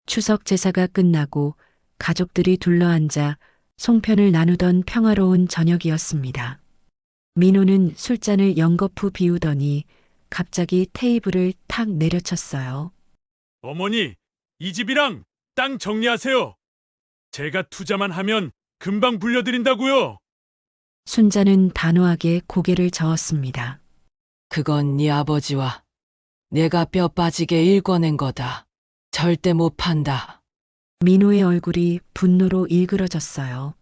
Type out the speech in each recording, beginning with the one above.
추석 제사가 끝나고 가족들이 둘러앉아 송편을 나누던 평화로운 저녁이었습니다. 민호는 술잔을 연거푸 비우더니 갑자기 테이블을 탁 내려쳤어요. 어머니, 이 집이랑 땅 정리하세요. 제가 투자만 하면 금방 불려드린다고요. 순자는 단호하게 고개를 저었습니다. 그건 네 아버지와 내가 뼈 빠지게 일궈낸 거다. 절대 못 판다. 민호의 얼굴이 분노로 일그러졌어요.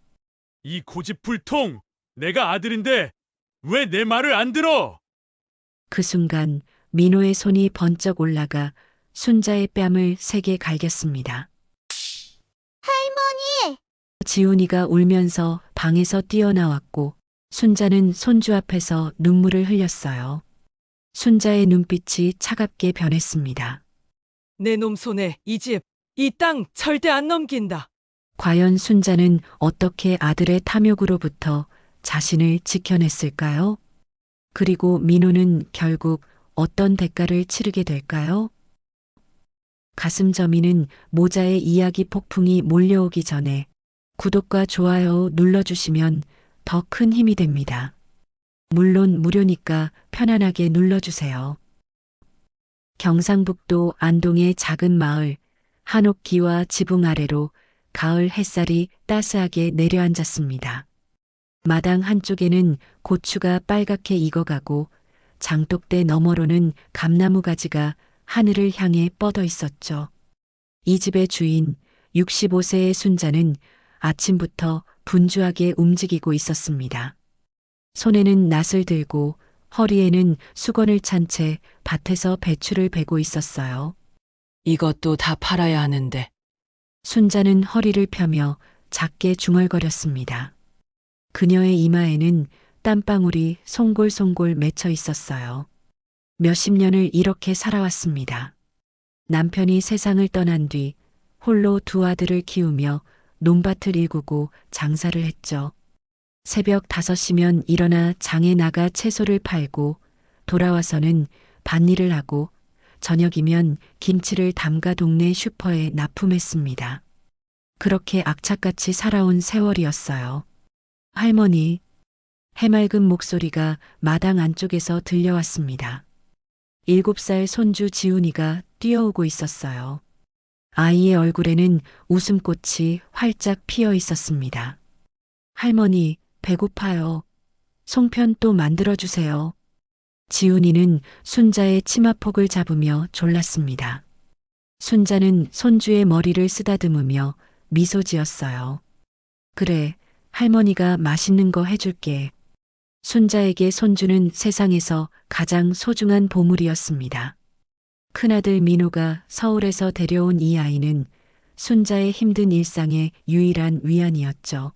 이 고집불통, 내가 아들인데 왜 내 말을 안 들어? 그 순간 민호의 손이 번쩍 올라가 순자의 뺨을 세게 갈겼습니다. 할머니! 지훈이가 울면서 방에서 뛰어나왔고 순자는 손주 앞에서 눈물을 흘렸어요. 순자의 눈빛이 차갑게 변했습니다. 내 놈 손에 이 집, 이 땅 절대 안 넘긴다. 과연 순자는 어떻게 아들의 탐욕으로부터 자신을 지켜냈을까요? 그리고 민호는 결국 어떤 대가를 치르게 될까요? 가슴 저미는 모자의 이야기 폭풍이 몰려오기 전에 구독과 좋아요 눌러주시면 더 큰 힘이 됩니다. 물론 무료니까 편안하게 눌러주세요. 경상북도 안동의 작은 마을 한옥기와 지붕 아래로 가을 햇살이 따스하게 내려앉았습니다. 마당 한쪽에는 고추가 빨갛게 익어가고 장독대 너머로는 감나무 가지가 하늘을 향해 뻗어 있었죠. 이 집의 주인 65세의 순자는 아침부터 분주하게 움직이고 있었습니다. 손에는 낫을 들고 허리에는 수건을 찬 채 밭에서 배추를 베고 있었어요. 이것도 다 팔아야 하는데. 순자는 허리를 펴며 작게 중얼거렸습니다. 그녀의 이마에는 땀방울이 송골송골 맺혀 있었어요. 몇십 년을 이렇게 살아왔습니다. 남편이 세상을 떠난 뒤 홀로 두 아들을 키우며 논밭을 일구고 장사를 했죠. 새벽 5시면 일어나 장에 나가 채소를 팔고 돌아와서는 밭일을 하고 저녁이면 김치를 담가 동네 슈퍼에 납품했습니다. 그렇게 악착같이 살아온 세월이었어요. 할머니, 해맑은 목소리가 마당 안쪽에서 들려왔습니다. 7살 손주 지훈이가 뛰어오고 있었어요. 아이의 얼굴에는 웃음꽃이 활짝 피어 있었습니다. 할머니, 배고파요. 송편 또 만들어주세요. 지훈이는 순자의 치마폭을 잡으며 졸랐습니다. 순자는 손주의 머리를 쓰다듬으며 미소 지었어요. 그래, 할머니가 맛있는 거 해줄게. 순자에게 손주는 세상에서 가장 소중한 보물이었습니다. 큰아들 민호가 서울에서 데려온 이 아이는 순자의 힘든 일상의 유일한 위안이었죠.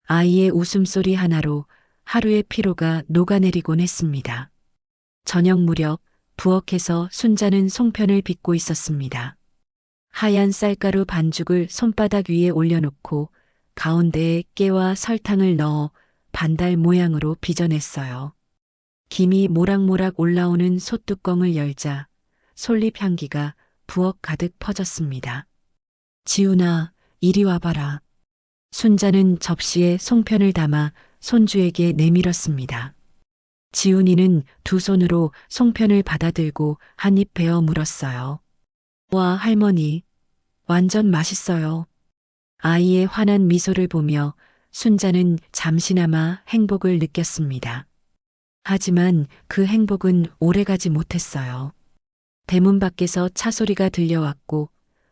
아이의 웃음소리 하나로 하루의 피로가 녹아내리곤 했습니다. 저녁 무렵 부엌에서 순자는 송편을 빚고 있었습니다. 하얀 쌀가루 반죽을 손바닥 위에 올려놓고 가운데에 깨와 설탕을 넣어 반달 모양으로 빚어냈어요. 김이 모락모락 올라오는 솥뚜껑을 열자 솔잎 향기가 부엌 가득 퍼졌습니다. 지훈아, 이리 와봐라. 순자는 접시에 송편을 담아 손주에게 내밀었습니다. 지훈이는 두 손으로 송편을 받아들고 한 입 베어 물었어요. 와, 할머니, 완전 맛있어요. 아이의 환한 미소를 보며 순자는 잠시나마 행복을 느꼈습니다. 하지만 그 행복은 오래가지 못했어요. 대문 밖에서 차 소리가 들려왔고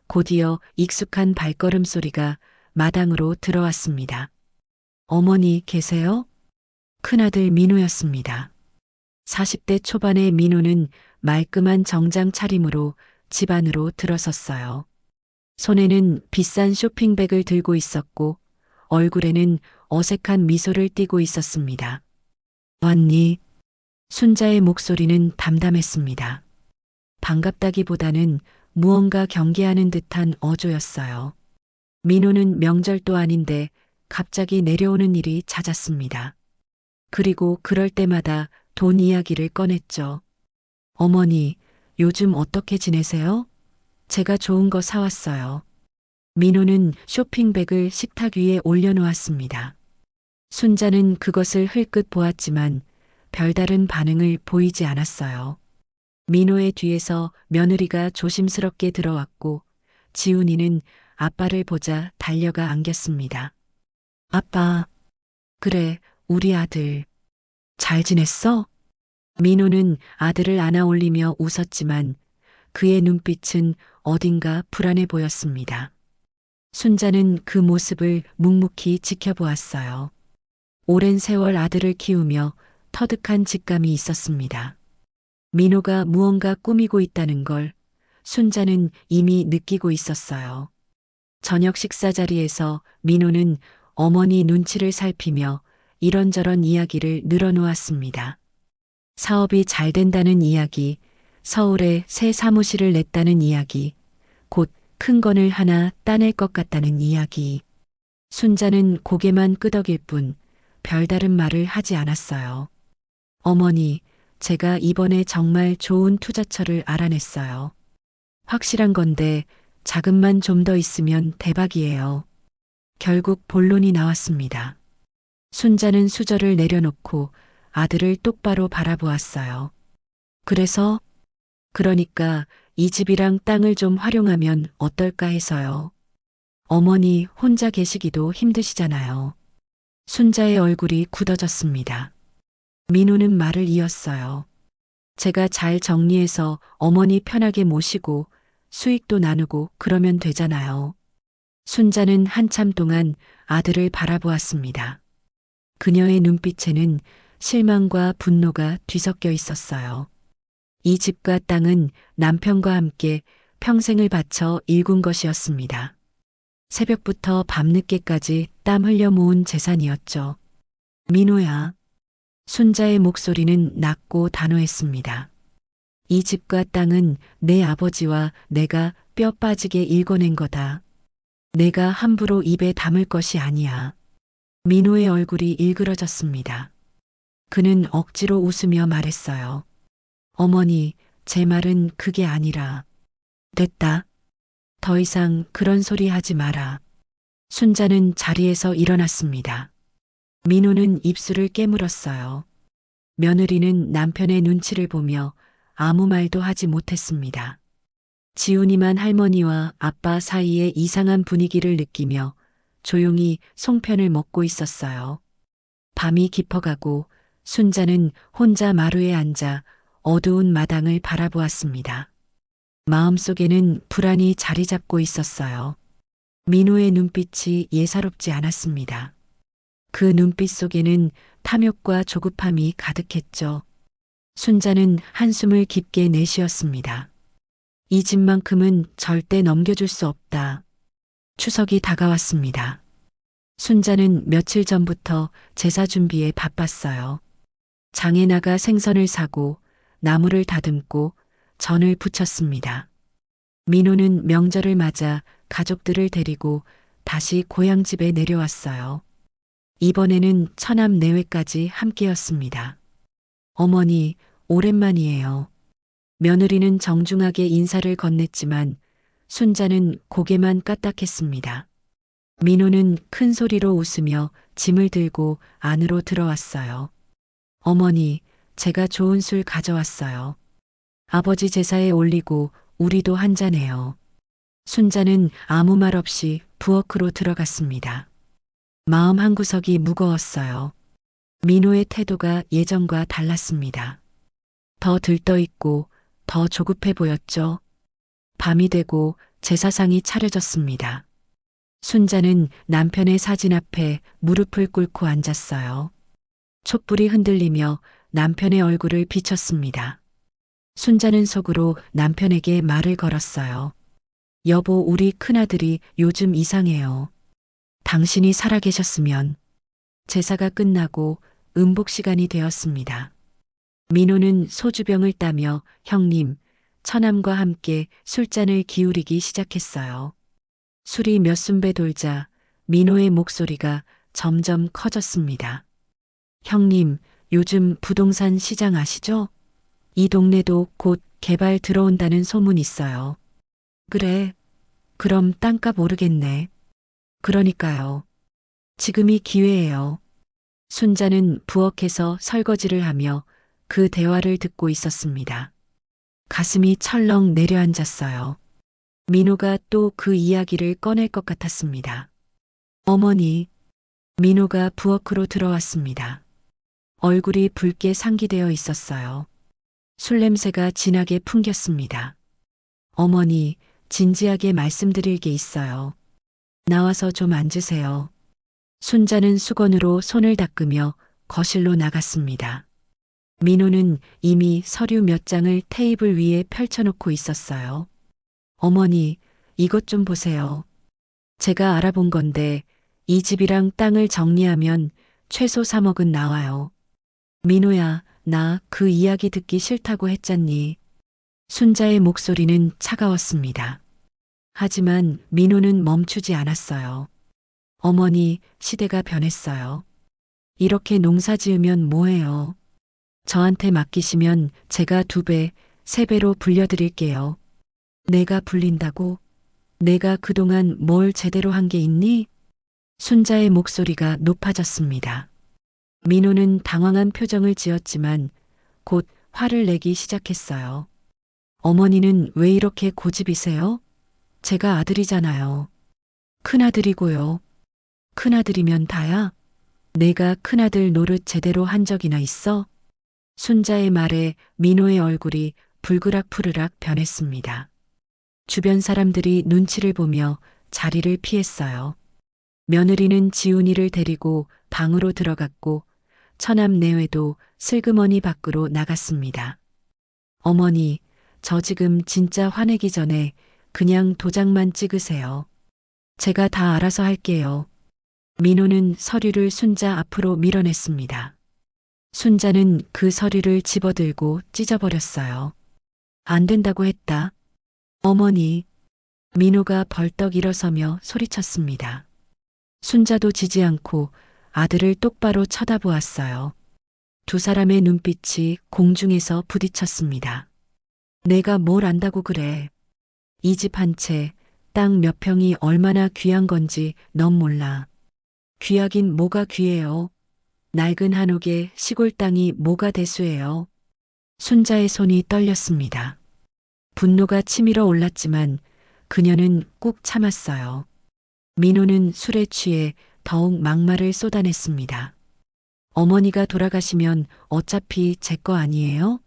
곧이어 익숙한 발걸음 소리가 마당으로 들어왔습니다. 어머니 계세요? 큰아들 민호였습니다. 40대 초반의 민호는 말끔한 정장 차림으로 집 안으로 들어섰어요. 손에는 비싼 쇼핑백을 들고 있었고 얼굴에는 어색한 미소를 띠고 있었습니다. 왔니? 순자의 목소리는 담담했습니다. 반갑다기보다는 무언가 경계하는 듯한 어조였어요. 민호는 명절도 아닌데 갑자기 내려오는 일이 잦았습니다. 그리고 그럴 때마다 돈 이야기를 꺼냈죠. 어머니, 요즘 어떻게 지내세요? 제가 좋은 거 사왔어요. 민호는 쇼핑백을 식탁 위에 올려놓았습니다. 순자는 그것을 흘끗 보았지만 별다른 반응을 보이지 않았어요. 민호의 뒤에서 며느리가 조심스럽게 들어왔고 지훈이는 아빠를 보자 달려가 안겼습니다. 아빠, 그래, 우리 아들. 잘 지냈어? 민호는 아들을 안아 올리며 웃었지만 그의 눈빛은 어딘가 불안해 보였습니다. 순자는 그 모습을 묵묵히 지켜보았어요. 오랜 세월 아들을 키우며 터득한 직감이 있었습니다. 민호가 무언가 꾸미고 있다는 걸 순자는 이미 느끼고 있었어요. 저녁 식사 자리에서 민호는 어머니 눈치를 살피며 이런저런 이야기를 늘어놓았습니다. 사업이 잘 된다는 이야기, 서울에 새 사무실을 냈다는 이야기, 곧 큰 건을 하나 따낼 것 같다는 이야기. 순자는 고개만 끄덕일 뿐 별다른 말을 하지 않았어요. 어머니, 제가 이번에 정말 좋은 투자처를 알아냈어요. 확실한 건데 자금만 좀 더 있으면 대박이에요. 결국 본론이 나왔습니다. 순자는 수저를 내려놓고 아들을 똑바로 바라보았어요. 그러니까 이 집이랑 땅을 좀 활용하면 어떨까 해서요. 어머니 혼자 계시기도 힘드시잖아요. 순자의 얼굴이 굳어졌습니다. 민호는 말을 이었어요. 제가 잘 정리해서 어머니 편하게 모시고 수익도 나누고 그러면 되잖아요. 순자는 한참 동안 아들을 바라보았습니다. 그녀의 눈빛에는 실망과 분노가 뒤섞여 있었어요. 이 집과 땅은 남편과 함께 평생을 바쳐 일군 것이었습니다. 새벽부터 밤늦게까지 땀 흘려 모은 재산이었죠. 민호야. 순자의 목소리는 낮고 단호했습니다. 이 집과 땅은 내 아버지와 내가 뼈 빠지게 일궈낸 거다. 내가 함부로 입에 담을 것이 아니야. 민호의 얼굴이 일그러졌습니다. 그는 억지로 웃으며 말했어요. 어머니, 제 말은 그게 아니라. 됐다. 더 이상 그런 소리 하지 마라. 순자는 자리에서 일어났습니다. 민호는 입술을 깨물었어요. 며느리는 남편의 눈치를 보며 아무 말도 하지 못했습니다. 지훈이만 할머니와 아빠 사이의 이상한 분위기를 느끼며 조용히 송편을 먹고 있었어요. 밤이 깊어가고 순자는 혼자 마루에 앉아 어두운 마당을 바라보았습니다. 마음속에는 불안이 자리 잡고 있었어요. 민호의 눈빛이 예사롭지 않았습니다. 그 눈빛 속에는 탐욕과 조급함이 가득했죠. 순자는 한숨을 깊게 내쉬었습니다. 이 집만큼은 절대 넘겨줄 수 없다. 추석이 다가왔습니다. 순자는 며칠 전부터 제사 준비에 바빴어요. 장에 나가 생선을 사고 나물을 다듬고 전을 부쳤습니다. 민호는 명절을 맞아 가족들을 데리고 다시 고향집에 내려왔어요. 이번에는 처남 내외까지 함께였습니다. 어머니, 오랜만이에요. 며느리는 정중하게 인사를 건넸지만 순자는 고개만 까딱했습니다. 민호는 큰 소리로 웃으며 짐을 들고 안으로 들어왔어요. 어머니, 제가 좋은 술 가져왔어요. 아버지 제사에 올리고 우리도 한잔해요. 순자는 아무 말 없이 부엌으로 들어갔습니다. 마음 한구석이 무거웠어요. 민호의 태도가 예전과 달랐습니다. 더 들떠있고 더 조급해 보였죠. 밤이 되고 제사상이 차려졌습니다. 순자는 남편의 사진 앞에 무릎을 꿇고 앉았어요. 촛불이 흔들리며 남편의 얼굴을 비췄습니다. 순자는 속으로 남편에게 말을 걸었어요. 여보, 우리 큰아들이 요즘 이상해요. 당신이 살아계셨으면. 제사가 끝나고 음복 시간이 되었습니다. 민호는 소주병을 따며 형님, 처남과 함께 술잔을 기울이기 시작했어요. 술이 몇 순배 돌자 민호의 목소리가 점점 커졌습니다. 형님, 요즘 부동산 시장 아시죠? 이 동네도 곧 개발 들어온다는 소문 있어요. 그래. 그럼 땅값 오르겠네. 그러니까요. 지금이 기회예요. 순자는 부엌에서 설거지를 하며 그 대화를 듣고 있었습니다. 가슴이 철렁 내려앉았어요. 민호가 또 그 이야기를 꺼낼 것 같았습니다. 어머니, 민호가 부엌으로 들어왔습니다. 얼굴이 붉게 상기되어 있었어요. 술 냄새가 진하게 풍겼습니다. 어머니, 진지하게 말씀드릴 게 있어요. 나와서 좀 앉으세요. 순자는 수건으로 손을 닦으며 거실로 나갔습니다. 민호는 이미 서류 몇 장을 테이블 위에 펼쳐놓고 있었어요. 어머니, 이것 좀 보세요. 제가 알아본 건데 이 집이랑 땅을 정리하면 최소 3억은 나와요. 민호야, 나 그 이야기 듣기 싫다고 했잖니. 순자의 목소리는 차가웠습니다. 하지만 민호는 멈추지 않았어요. 어머니, 시대가 변했어요. 이렇게 농사 지으면 뭐해요? 저한테 맡기시면 제가 2배, 3배로 불려드릴게요. 내가 불린다고? 내가 그동안 뭘 제대로 한 게 있니? 순자의 목소리가 높아졌습니다. 민호는 당황한 표정을 지었지만 곧 화를 내기 시작했어요. 어머니는 왜 이렇게 고집이세요? 제가 아들이잖아요. 큰아들이고요. 큰아들이면 다야? 내가 큰아들 노릇 제대로 한 적이나 있어? 순자의 말에 민호의 얼굴이 불그락푸르락 변했습니다. 주변 사람들이 눈치를 보며 자리를 피했어요. 며느리는 지훈이를 데리고 방으로 들어갔고 처남 내외도 슬그머니 밖으로 나갔습니다. 어머니, 저 지금 진짜 화내기 전에 그냥 도장만 찍으세요. 제가 다 알아서 할게요. 민호는 서류를 순자 앞으로 밀어냈습니다. 순자는 그 서류를 집어들고 찢어버렸어요. 안 된다고 했다. 어머니, 민호가 벌떡 일어서며 소리쳤습니다. 순자도 지지 않고 아들을 똑바로 쳐다보았어요. 두 사람의 눈빛이 공중에서 부딪혔습니다. 내가 뭘 안다고 그래. 이 집 한 채, 땅 몇 평이 얼마나 귀한 건지 넌 몰라. 귀하긴 뭐가 귀해요. 낡은 한옥에 시골 땅이 뭐가 대수예요. 순자의 손이 떨렸습니다. 분노가 치밀어 올랐지만 그녀는 꾹 참았어요. 민호는 술에 취해 더욱 막말을 쏟아냈습니다. 어머니가 돌아가시면 어차피 제 거 아니에요?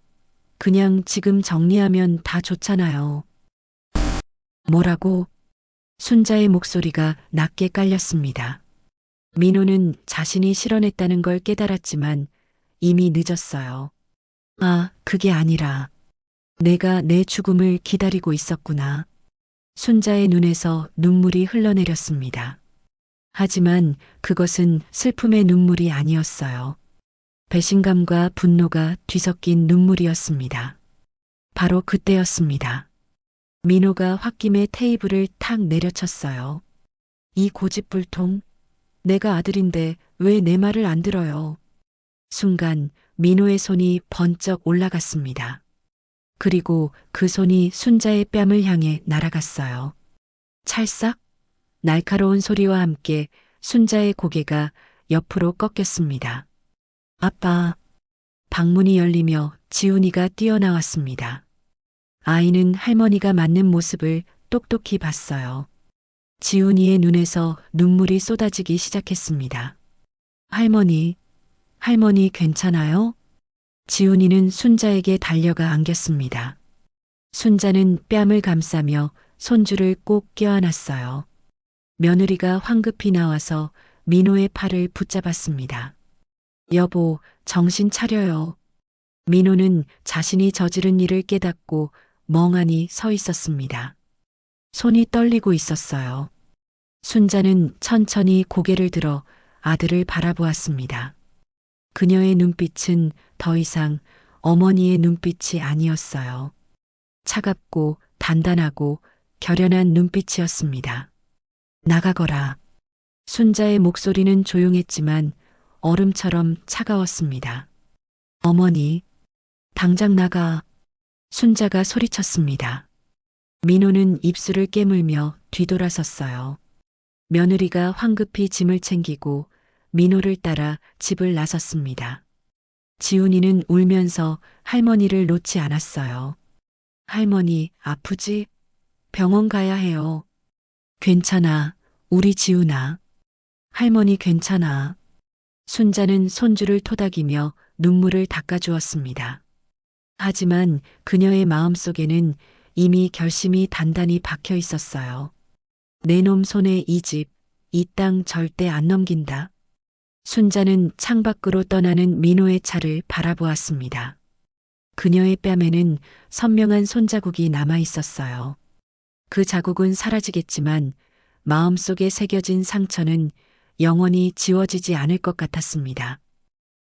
그냥 지금 정리하면 다 좋잖아요. 뭐라고? 순자의 목소리가 낮게 깔렸습니다. 민호는 자신이 실언했다는 걸 깨달았지만 이미 늦었어요. 아, 그게 아니라 내가 내 죽음을 기다리고 있었구나. 순자의 눈에서 눈물이 흘러내렸습니다. 하지만 그것은 슬픔의 눈물이 아니었어요. 배신감과 분노가 뒤섞인 눈물이었습니다. 바로 그때였습니다. 민호가 홧김에 테이블을 탁 내려쳤어요. 이 고집불통, 내가 아들인데 왜 내 말을 안 들어요? 순간 민호의 손이 번쩍 올라갔습니다. 그리고 그 손이 순자의 뺨을 향해 날아갔어요. 찰싹? 날카로운 소리와 함께 순자의 고개가 옆으로 꺾였습니다. 아빠. 방문이 열리며 지훈이가 뛰어나왔습니다. 아이는 할머니가 맞는 모습을 똑똑히 봤어요. 지훈이의 눈에서 눈물이 쏟아지기 시작했습니다. 할머니, 할머니 괜찮아요? 지훈이는 순자에게 달려가 안겼습니다. 순자는 뺨을 감싸며 손주를 꼭 껴안았어요. 며느리가 황급히 나와서 민호의 팔을 붙잡았습니다. 여보, 정신 차려요. 민호는 자신이 저지른 일을 깨닫고 멍하니 서 있었습니다. 손이 떨리고 있었어요. 순자는 천천히 고개를 들어 아들을 바라보았습니다. 그녀의 눈빛은 더 이상 어머니의 눈빛이 아니었어요. 차갑고 단단하고 결연한 눈빛이었습니다. 나가거라. 순자의 목소리는 조용했지만 얼음처럼 차가웠습니다. 어머니, 당장 나가. 순자가 소리쳤습니다. 민호는 입술을 깨물며 뒤돌아섰어요. 며느리가 황급히 짐을 챙기고 민호를 따라 집을 나섰습니다. 지훈이는 울면서 할머니를 놓지 않았어요. 할머니, 아프지? 병원 가야 해요. 괜찮아, 우리 지훈아. 할머니 괜찮아. 순자는 손주를 토닥이며 눈물을 닦아주었습니다. 하지만 그녀의 마음속에는 이미 결심이 단단히 박혀 있었어요. 내 놈 손에 이 집, 이 땅 절대 안 넘긴다. 순자는 창밖으로 떠나는 민호의 차를 바라보았습니다. 그녀의 뺨에는 선명한 손자국이 남아 있었어요. 그 자국은 사라지겠지만 마음속에 새겨진 상처는 영원히 지워지지 않을 것 같았습니다.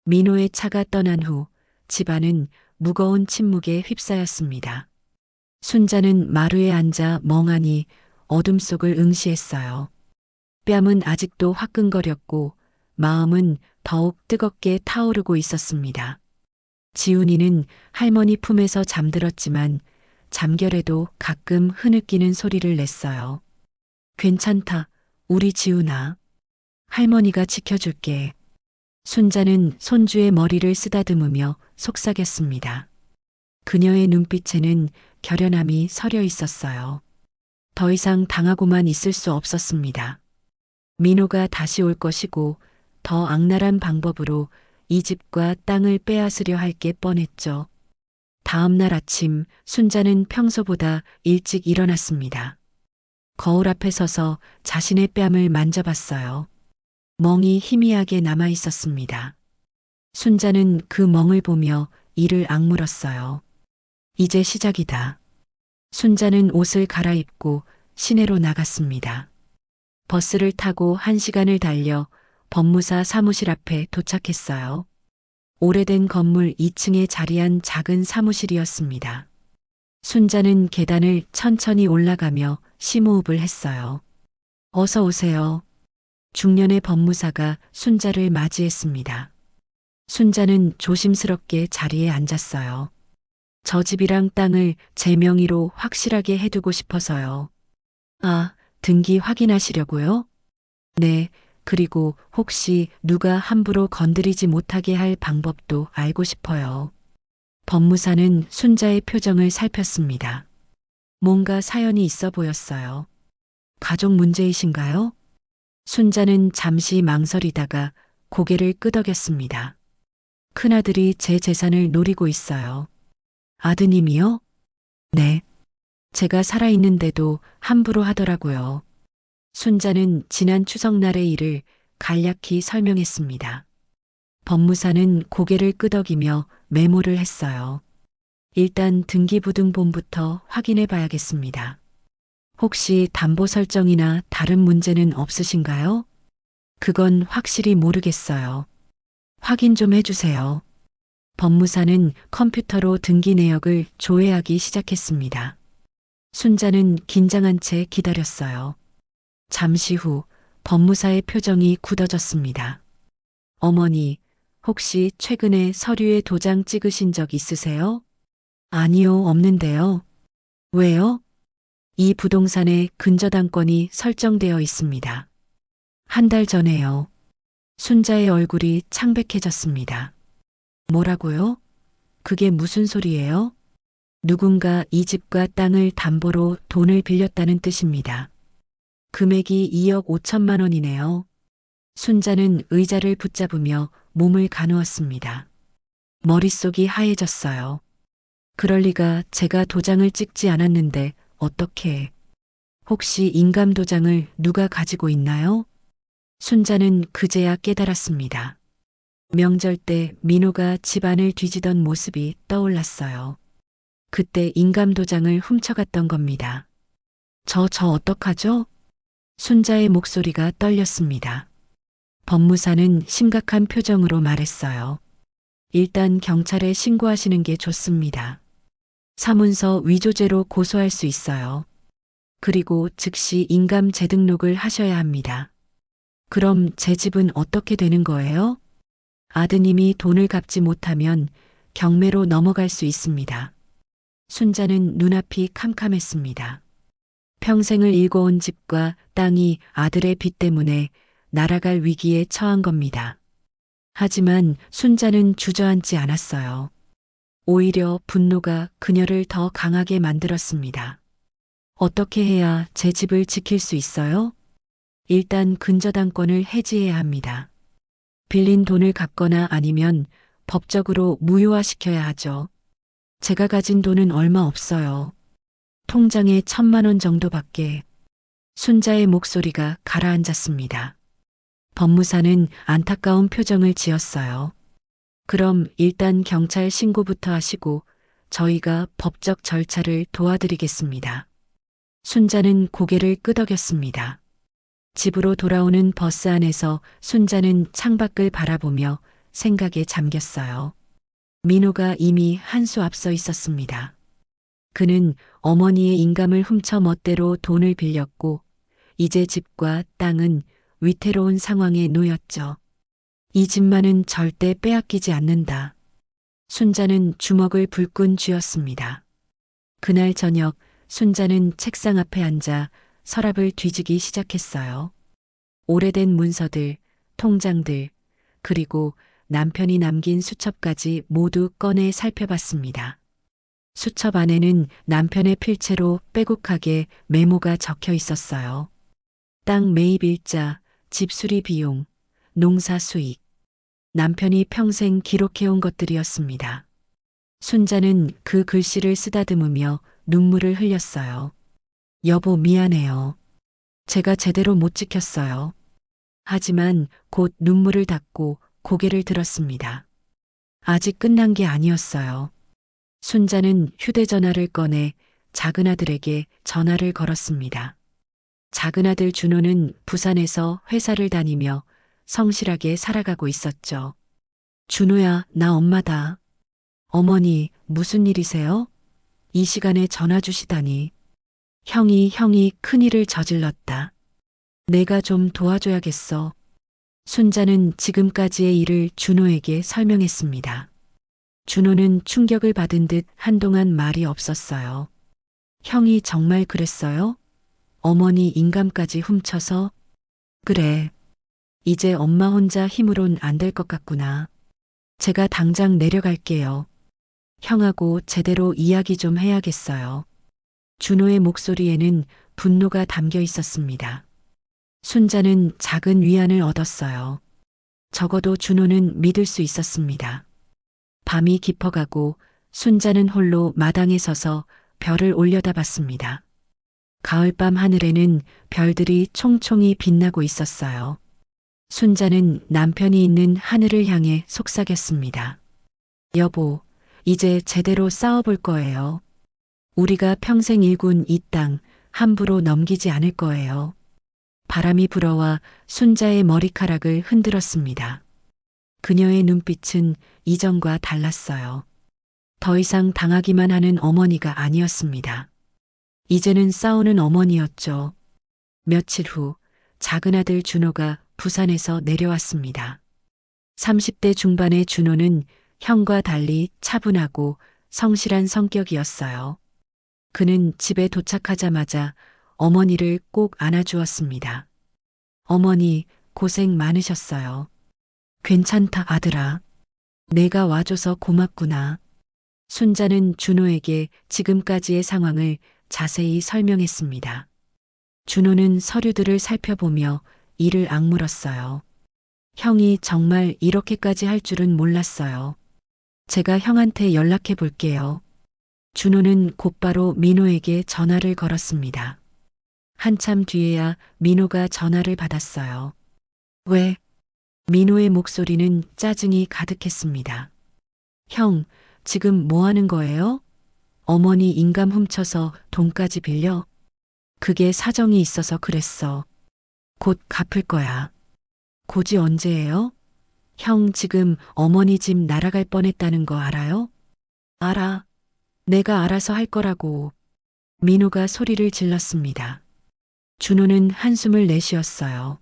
민호의 차가 떠난 후 집안은 무거운 침묵에 휩싸였습니다. 순자는 마루에 앉아 멍하니 어둠 속을 응시했어요. 뺨은 아직도 화끈거렸고 마음은 더욱 뜨겁게 타오르고 있었습니다. 지훈이는 할머니 품에서 잠들었지만 잠결에도 가끔 흐느끼는 소리를 냈어요. 괜찮다, 우리 지훈아. 할머니가 지켜줄게. 순자는 손주의 머리를 쓰다듬으며 속삭였습니다. 그녀의 눈빛에는 결연함이 서려 있었어요. 더 이상 당하고만 있을 수 없었습니다. 민호가 다시 올 것이고 더 악랄한 방법으로 이 집과 땅을 빼앗으려 할 게 뻔했죠. 다음 날 아침 순자는 평소보다 일찍 일어났습니다. 거울 앞에 서서 자신의 뺨을 만져봤어요. 멍이 희미하게 남아 있었습니다. 순자는 그 멍을 보며 이를 악물었어요. 이제 시작이다. 순자는 옷을 갈아입고 시내로 나갔습니다. 버스를 타고 1시간을 달려 법무사 사무실 앞에 도착했어요. 오래된 건물 2층에 자리한 작은 사무실이었습니다. 순자는 계단을 천천히 올라가며 심호흡을 했어요. 어서 오세요. 중년의 법무사가 순자를 맞이했습니다. 순자는 조심스럽게 자리에 앉았어요. 저 집이랑 땅을 제 명의로 확실하게 해두고 싶어서요. 아, 등기 확인하시려고요? 네, 그리고 혹시 누가 함부로 건드리지 못하게 할 방법도 알고 싶어요. 법무사는 순자의 표정을 살폈습니다. 뭔가 사연이 있어 보였어요. 가족 문제이신가요? 순자는 잠시 망설이다가 고개를 끄덕였습니다. 큰아들이 제 재산을 노리고 있어요. 아드님이요? 네. 제가 살아있는데도 함부로 하더라고요. 순자는 지난 추석날의 일을 간략히 설명했습니다. 법무사는 고개를 끄덕이며 메모를 했어요. 일단 등기부등본부터 확인해 봐야겠습니다. 혹시 담보 설정이나 다른 문제는 없으신가요? 그건 확실히 모르겠어요. 확인 좀 해주세요. 법무사는 컴퓨터로 등기 내역을 조회하기 시작했습니다. 순자는 긴장한 채 기다렸어요. 잠시 후 법무사의 표정이 굳어졌습니다. 어머니, 혹시 최근에 서류에 도장 찍으신 적 있으세요? 아니요, 없는데요. 왜요? 이 부동산에 근저당권이 설정되어 있습니다. 한 달 전에요. 순자의 얼굴이 창백해졌습니다. 뭐라고요? 그게 무슨 소리예요? 누군가 이 집과 땅을 담보로 돈을 빌렸다는 뜻입니다. 금액이 2억 5천만 원이네요. 순자는 의자를 붙잡으며 몸을 가누었습니다. 머릿속이 하얘졌어요. 그럴 리가, 제가 도장을 찍지 않았는데 어떻게? 혹시 인감 도장을 누가 가지고 있나요? 순자는 그제야 깨달았습니다. 명절 때 민호가 집안을 뒤지던 모습이 떠올랐어요. 그때 인감 도장을 훔쳐갔던 겁니다. 저 어떡하죠? 순자의 목소리가 떨렸습니다. 법무사는 심각한 표정으로 말했어요. 일단 경찰에 신고하시는 게 좋습니다. 사문서 위조죄로 고소할 수 있어요. 그리고 즉시 인감 재등록을 하셔야 합니다. 그럼 제 집은 어떻게 되는 거예요? 아드님이 돈을 갚지 못하면 경매로 넘어갈 수 있습니다. 순자는 눈앞이 캄캄했습니다. 평생을 일궈온 집과 땅이 아들의 빚 때문에 날아갈 위기에 처한 겁니다. 하지만 순자는 주저앉지 않았어요. 오히려 분노가 그녀를 더 강하게 만들었습니다. 어떻게 해야 제 집을 지킬 수 있어요? 일단 근저당권을 해지해야 합니다. 빌린 돈을 갚거나 아니면 법적으로 무효화시켜야 하죠. 제가 가진 돈은 얼마 없어요. 통장에 1,000만 원 정도밖에. 순자의 목소리가 가라앉았습니다. 법무사는 안타까운 표정을 지었어요. 그럼 일단 경찰 신고부터 하시고 저희가 법적 절차를 도와드리겠습니다. 순자는 고개를 끄덕였습니다. 집으로 돌아오는 버스 안에서 순자는 창밖을 바라보며 생각에 잠겼어요. 민호가 이미 한 수 앞서 있었습니다. 그는 어머니의 인감을 훔쳐 멋대로 돈을 빌렸고 이제 집과 땅은 위태로운 상황에 놓였죠. 이 집만은 절대 빼앗기지 않는다. 순자는 주먹을 불끈 쥐었습니다. 그날 저녁 순자는 책상 앞에 앉아 서랍을 뒤지기 시작했어요. 오래된 문서들, 통장들, 그리고 남편이 남긴 수첩까지 모두 꺼내 살펴봤습니다. 수첩 안에는 남편의 필체로 빼곡하게 메모가 적혀 있었어요. 땅 매입 일자, 집 수리 비용, 농사 수익. 남편이 평생 기록해온 것들이었습니다. 순자는 그 글씨를 쓰다듬으며 눈물을 흘렸어요. 여보, 미안해요. 제가 제대로 못 지켰어요. 하지만 곧 눈물을 닦고 고개를 들었습니다. 아직 끝난 게 아니었어요. 순자는 휴대전화를 꺼내 작은 아들에게 전화를 걸었습니다. 작은 아들 준호는 부산에서 회사를 다니며 성실하게 살아가고 있었죠. 준호야, 나 엄마다. 어머니, 무슨 일이세요? 이 시간에 전화 주시다니. 형이 큰일을 저질렀다. 내가 좀 도와줘야겠어. 순자는 지금까지의 일을 준호에게 설명했습니다. 준호는 충격을 받은 듯 한동안 말이 없었어요. 형이 정말 그랬어요? 어머니 인감까지 훔쳐서? 그래. 이제 엄마 혼자 힘으론 안 될 것 같구나. 제가 당장 내려갈게요. 형하고 제대로 이야기 좀 해야겠어요. 준호의 목소리에는 분노가 담겨 있었습니다. 순자는 작은 위안을 얻었어요. 적어도 준호는 믿을 수 있었습니다. 밤이 깊어가고 순자는 홀로 마당에 서서 별을 올려다봤습니다. 가을밤 하늘에는 별들이 총총히 빛나고 있었어요. 순자는 남편이 있는 하늘을 향해 속삭였습니다. 여보, 이제 제대로 싸워볼 거예요. 우리가 평생 일군 이 땅 함부로 넘기지 않을 거예요. 바람이 불어와 순자의 머리카락을 흔들었습니다. 그녀의 눈빛은 이전과 달랐어요. 더 이상 당하기만 하는 어머니가 아니었습니다. 이제는 싸우는 어머니였죠. 며칠 후 작은 아들 준호가 부산에서 내려왔습니다. 30대 중반의 준호는 형과 달리 차분하고 성실한 성격이었어요. 그는 집에 도착하자마자 어머니를 꼭 안아주었습니다. 어머니, 고생 많으셨어요. 괜찮다, 아들아. 내가 와줘서 고맙구나. 순자는 준호에게 지금까지의 상황을 자세히 설명했습니다. 준호는 서류들을 살펴보며 이를 악물었어요. 형이 정말 이렇게까지 할 줄은 몰랐어요. 제가 형한테 연락해 볼게요. 준호는 곧바로 민호에게 전화를 걸었습니다. 한참 뒤에야 민호가 전화를 받았어요. 왜? 민호의 목소리는 짜증이 가득했습니다. 형, 지금 뭐 하는 거예요? 어머니 인감 훔쳐서 돈까지 빌려? 그게 사정이 있어서 그랬어. 곧 갚을 거야. 곧이 언제예요? 형 지금 어머니 집 날아갈 뻔했다는 거 알아요? 알아. 내가 알아서 할 거라고. 민호가 소리를 질렀습니다. 준호는 한숨을 내쉬었어요.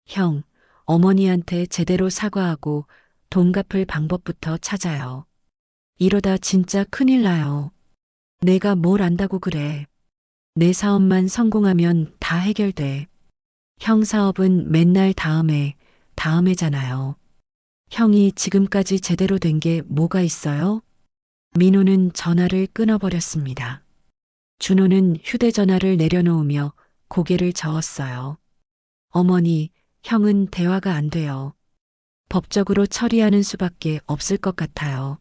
형, 어머니한테 제대로 사과하고 돈 갚을 방법부터 찾아요. 이러다 진짜 큰일 나요. 내가 뭘 안다고 그래. 내 사업만 성공하면 다 해결돼. 형 사업은 맨날 다음에잖아요. 형이 지금까지 제대로 된 게 뭐가 있어요? 민호는 전화를 끊어버렸습니다. 준호는 휴대전화를 내려놓으며 고개를 저었어요. 어머니, 형은 대화가 안 돼요. 법적으로 처리하는 수밖에 없을 것 같아요.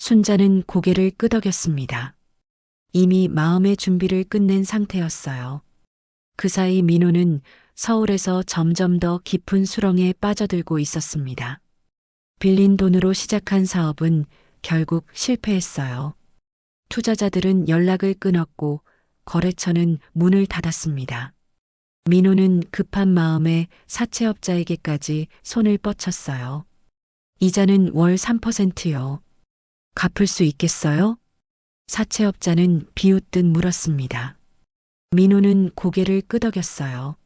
순자는 고개를 끄덕였습니다. 이미 마음의 준비를 끝낸 상태였어요. 그 사이 민호는 서울에서 점점 더 깊은 수렁에 빠져들고 있었습니다. 빌린 돈으로 시작한 사업은 결국 실패했어요. 투자자들은 연락을 끊었고 거래처는 문을 닫았습니다. 민호는 급한 마음에 사채업자에게까지 손을 뻗쳤어요. 이자는 월 3%요. 갚을 수 있겠어요? 사채업자는 비웃듯 물었습니다. 민호는 고개를 끄덕였어요.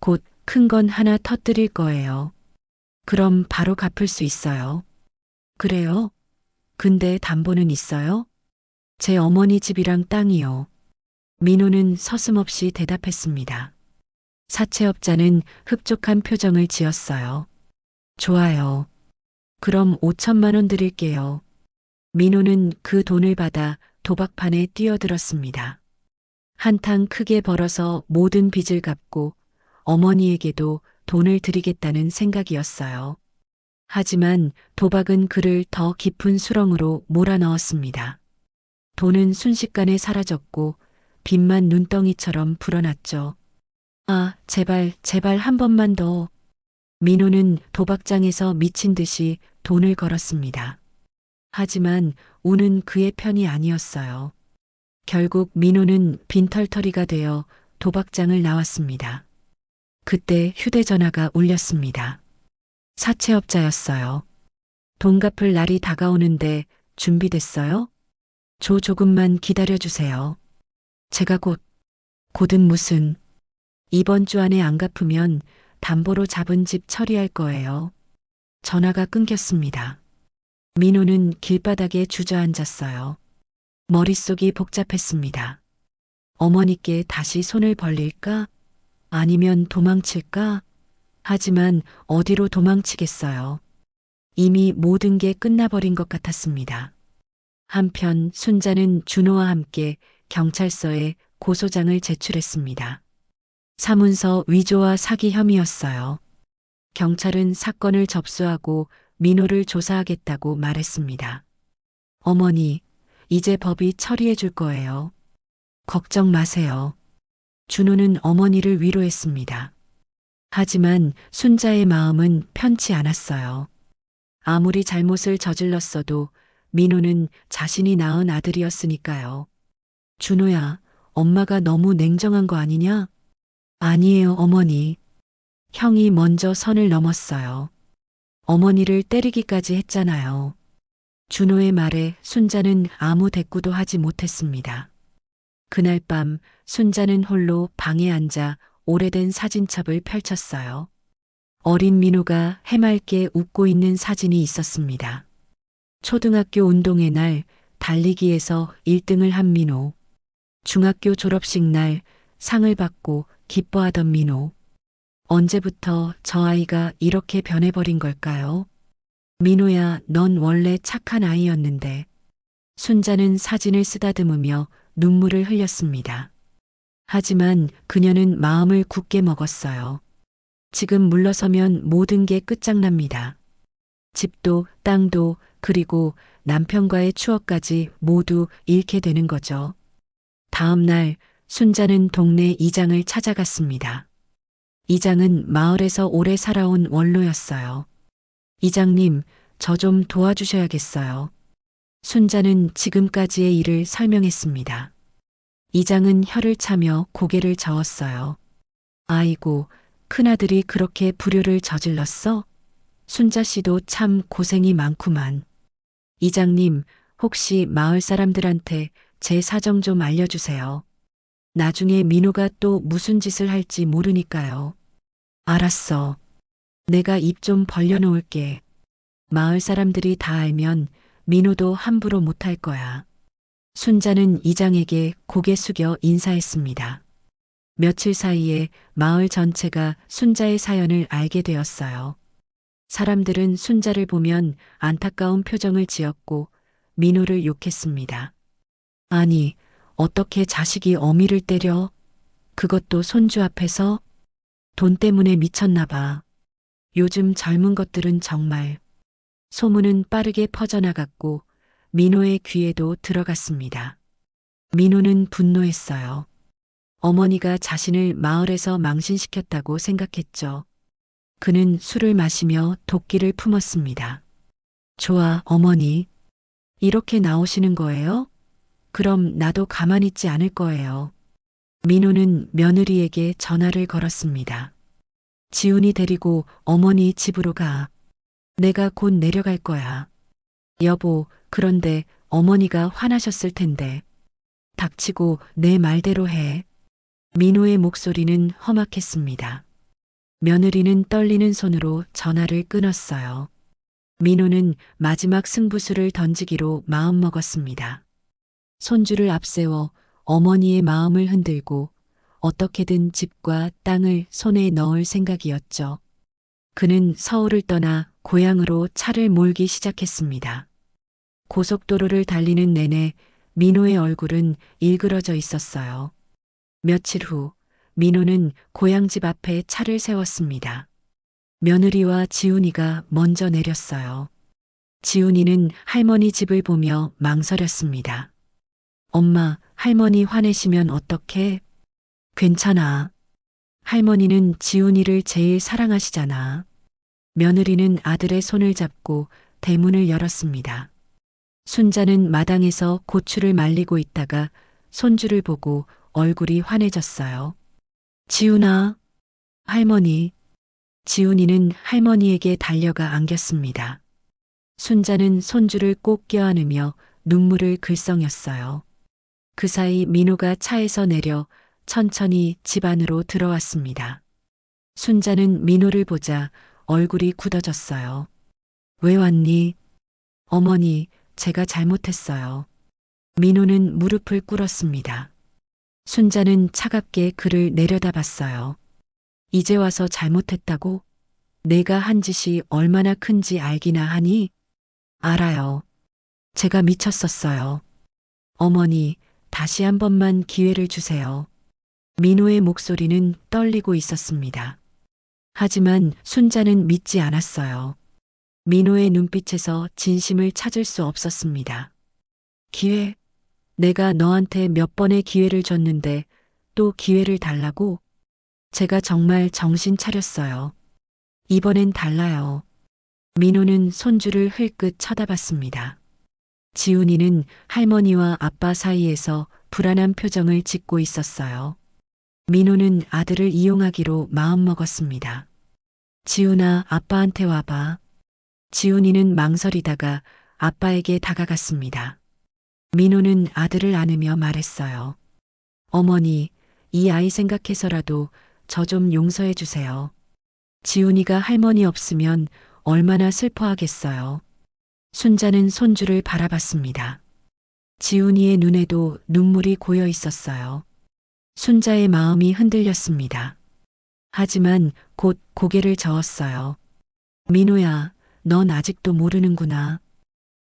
곧 큰 건 하나 터뜨릴 거예요. 그럼 바로 갚을 수 있어요. 그래요? 근데 담보는 있어요? 제 어머니 집이랑 땅이요. 민호는 서슴없이 대답했습니다. 사채업자는 흡족한 표정을 지었어요. 좋아요. 그럼 5천만 원 드릴게요. 민호는 그 돈을 받아 도박판에 뛰어들었습니다. 한탕 크게 벌어서 모든 빚을 갚고 어머니에게도 돈을 드리겠다는 생각이었어요. 하지만 도박은 그를 더 깊은 수렁으로 몰아넣었습니다. 돈은 순식간에 사라졌고 빚만 눈덩이처럼 불어났죠. 아, 제발 한 번만 더. 민호는 도박장에서 미친 듯이 돈을 걸었습니다. 하지만 운은 그의 편이 아니었어요. 결국 민호는 빈털터리가 되어 도박장을 나왔습니다. 그때 휴대전화가 울렸습니다. 사채업자였어요. 돈 갚을 날이 다가오는데 준비됐어요? 조금만 기다려주세요. 제가 곧은 무슨, 이번 주 안에 안 갚으면 담보로 잡은 집 처리할 거예요. 전화가 끊겼습니다. 민호는 길바닥에 주저앉았어요. 머릿속이 복잡했습니다. 어머니께 다시 손을 벌릴까? 아니면 도망칠까? 하지만 어디로 도망치겠어요. 이미 모든 게 끝나버린 것 같았습니다. 한편 순자는 준호와 함께 경찰서에 고소장을 제출했습니다. 사문서 위조와 사기 혐의였어요. 경찰은 사건을 접수하고 민호를 조사하겠다고 말했습니다. 어머니, 이제 법이 처리해 줄 거예요. 걱정 마세요. 준호는 어머니를 위로했습니다. 하지만 순자의 마음은 편치 않았어요. 아무리 잘못을 저질렀어도 민호는 자신이 낳은 아들이었으니까요. 준호야, 엄마가 너무 냉정한 거 아니냐? 아니에요, 어머니. 형이 먼저 선을 넘었어요. 어머니를 때리기까지 했잖아요. 준호의 말에 순자는 아무 대꾸도 하지 못했습니다. 그날 밤 순자는 홀로 방에 앉아 오래된 사진첩을 펼쳤어요. 어린 민호가 해맑게 웃고 있는 사진이 있었습니다. 초등학교 운동회 날 달리기에서 1등을 한 민호. 중학교 졸업식 날 상을 받고 기뻐하던 민호. 언제부터 저 아이가 이렇게 변해버린 걸까요? 민호야, 넌 원래 착한 아이였는데. 순자는 사진을 쓰다듬으며 눈물을 흘렸습니다. 하지만 그녀는 마음을 굳게 먹었어요. 지금 물러서면 모든 게 끝장납니다. 집도 땅도 그리고 남편과의 추억까지 모두 잃게 되는 거죠. 다음 날 순자는 동네 이장을 찾아갔습니다. 이장은 마을에서 오래 살아온 원로였어요. 이장님, 저 좀 도와주셔야겠어요. 순자는 지금까지의 일을 설명했습니다. 이장은 혀를 차며 고개를 저었어요. 아이고, 큰아들이 그렇게 불효를 저질렀어? 순자 씨도 참 고생이 많구만. 이장님, 혹시 마을 사람들한테 제 사정 좀 알려주세요. 나중에 민호가 또 무슨 짓을 할지 모르니까요. 알았어. 내가 입 좀 벌려놓을게. 마을 사람들이 다 알면 민호도 함부로 못할 거야. 순자는 이장에게 고개 숙여 인사했습니다. 며칠 사이에 마을 전체가 순자의 사연을 알게 되었어요. 사람들은 순자를 보면 안타까운 표정을 지었고 민호를 욕했습니다. 아니, 어떻게 자식이 어미를 때려? 그것도 손주 앞에서? 돈 때문에 미쳤나 봐. 요즘 젊은 것들은 정말. 소문은 빠르게 퍼져나갔고 민호의 귀에도 들어갔습니다. 민호는 분노했어요. 어머니가 자신을 마을에서 망신시켰다고 생각했죠. 그는 술을 마시며 도끼를 품었습니다. 좋아, 어머니. 이렇게 나오시는 거예요? 그럼 나도 가만히 있지 않을 거예요. 민호는 며느리에게 전화를 걸었습니다. 지훈이 데리고 어머니 집으로 가. 내가 곧 내려갈 거야. 여보, 그런데 어머니가 화나셨을 텐데. 닥치고 내 말대로 해. 민호의 목소리는 험악했습니다. 며느리는 떨리는 손으로 전화를 끊었어요. 민호는 마지막 승부수를 던지기로 마음먹었습니다. 손주를 앞세워 어머니의 마음을 흔들고 어떻게든 집과 땅을 손에 넣을 생각이었죠. 그는 서울을 떠나 고향으로 차를 몰기 시작했습니다. 고속도로를 달리는 내내 민호의 얼굴은 일그러져 있었어요. 며칠 후 민호는 고향집 앞에 차를 세웠습니다. 며느리와 지훈이가 먼저 내렸어요. 지훈이는 할머니 집을 보며 망설였습니다. 엄마, 할머니 화내시면 어떡해? 괜찮아. 할머니는 지훈이를 제일 사랑하시잖아. 며느리는 아들의 손을 잡고 대문을 열었습니다. 순자는 마당에서 고추를 말리고 있다가 손주를 보고 얼굴이 환해졌어요. 지훈아, 할머니. 지훈이는 할머니에게 달려가 안겼습니다. 순자는 손주를 꼭 껴안으며 눈물을 글썽였어요. 그 사이 민호가 차에서 내려 천천히 집 안으로 들어왔습니다. 순자는 민호를 보자 얼굴이 굳어졌어요. 왜 왔니? 어머니, 제가 잘못했어요. 민호는 무릎을 꿇었습니다. 순자는 차갑게 그를 내려다봤어요. 이제 와서 잘못했다고? 내가 한 짓이 얼마나 큰지 알기나 하니? 알아요. 제가 미쳤었어요. 어머니, 다시 한 번만 기회를 주세요. 민호의 목소리는 떨리고 있었습니다. 하지만 순자는 믿지 않았어요. 민호의 눈빛에서 진심을 찾을 수 없었습니다. 기회? 내가 너한테 몇 번의 기회를 줬는데 또 기회를 달라고? 제가 정말 정신 차렸어요. 이번엔 달라요. 민호는 손주를 흘끗 쳐다봤습니다. 지훈이는 할머니와 아빠 사이에서 불안한 표정을 짓고 있었어요. 민호는 아들을 이용하기로 마음먹었습니다. 지훈아, 아빠한테 와봐. 지훈이는 망설이다가 아빠에게 다가갔습니다. 민호는 아들을 안으며 말했어요. 어머니, 이 아이 생각해서라도 저 좀 용서해 주세요. 지훈이가 할머니 없으면 얼마나 슬퍼하겠어요. 순자는 손주를 바라봤습니다. 지훈이의 눈에도 눈물이 고여 있었어요. 순자의 마음이 흔들렸습니다. 하지만 곧 고개를 저었어요. 민호야, 넌 아직도 모르는구나.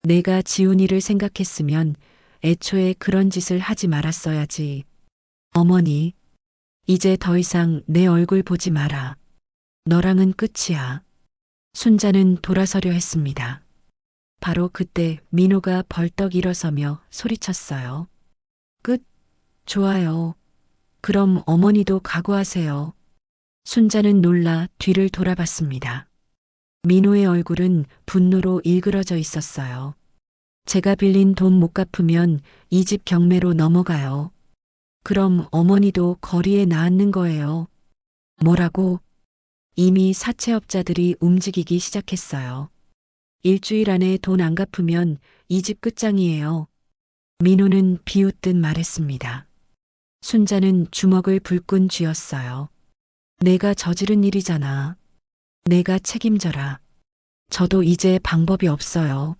내가 지훈이를 생각했으면 애초에 그런 짓을 하지 말았어야지. 어머니, 이제 더 이상 내 얼굴 보지 마라. 너랑은 끝이야. 순자는 돌아서려 했습니다. 바로 그때 민호가 벌떡 일어서며 소리쳤어요. 끝? 좋아요. 그럼 어머니도 각오하세요. 순자는 놀라 뒤를 돌아봤습니다. 민호의 얼굴은 분노로 일그러져 있었어요. 제가 빌린 돈 못 갚으면 이 집 경매로 넘어가요. 그럼 어머니도 거리에 나앉는 거예요. 뭐라고? 이미 사채업자들이 움직이기 시작했어요. 일주일 안에 돈 안 갚으면 이 집 끝장이에요. 민호는 비웃듯 말했습니다. 순자는 주먹을 불끈 쥐었어요. 내가 저지른 일이잖아. 내가 책임져라. 저도 이제 방법이 없어요.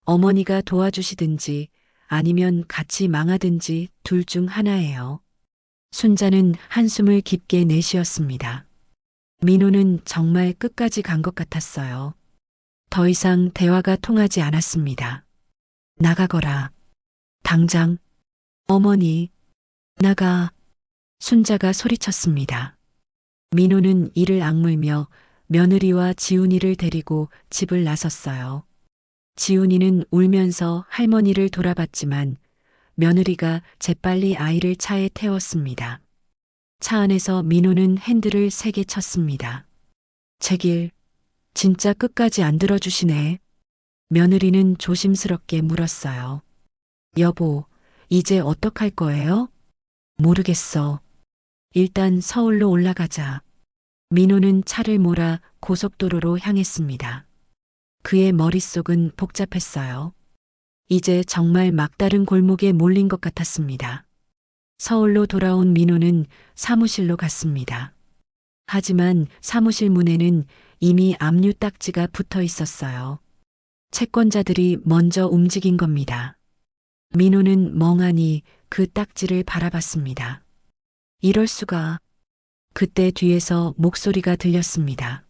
어머니가 도와주시든지 아니면 같이 망하든지 둘 중 하나예요. 순자는 한숨을 깊게 내쉬었습니다. 민호는 정말 끝까지 간 것 같았어요. 더 이상 대화가 통하지 않았습니다. 나가거라. 당장. 어머니. 나가. 순자가 소리쳤습니다. 민호는 이를 악물며 며느리와 지훈이를 데리고 집을 나섰어요. 지훈이는 울면서 할머니를 돌아봤지만 며느리가 재빨리 아이를 차에 태웠습니다. 차 안에서 민호는 핸들을 세게 쳤습니다. 제길, 진짜 끝까지 안 들어주시네. 며느리는 조심스럽게 물었어요. 여보, 이제 어떡할 거예요? 모르겠어. 일단 서울로 올라가자. 민호는 차를 몰아 고속도로로 향했습니다. 그의 머릿속은 복잡했어요. 이제 정말 막다른 골목에 몰린 것 같았습니다. 서울로 돌아온 민호는 사무실로 갔습니다. 하지만 사무실 문에는 이미 압류 딱지가 붙어 있었어요. 채권자들이 먼저 움직인 겁니다. 민호는 멍하니 그 딱지를 바라봤습니다. 이럴 수가. 그때 뒤에서 목소리가 들렸습니다.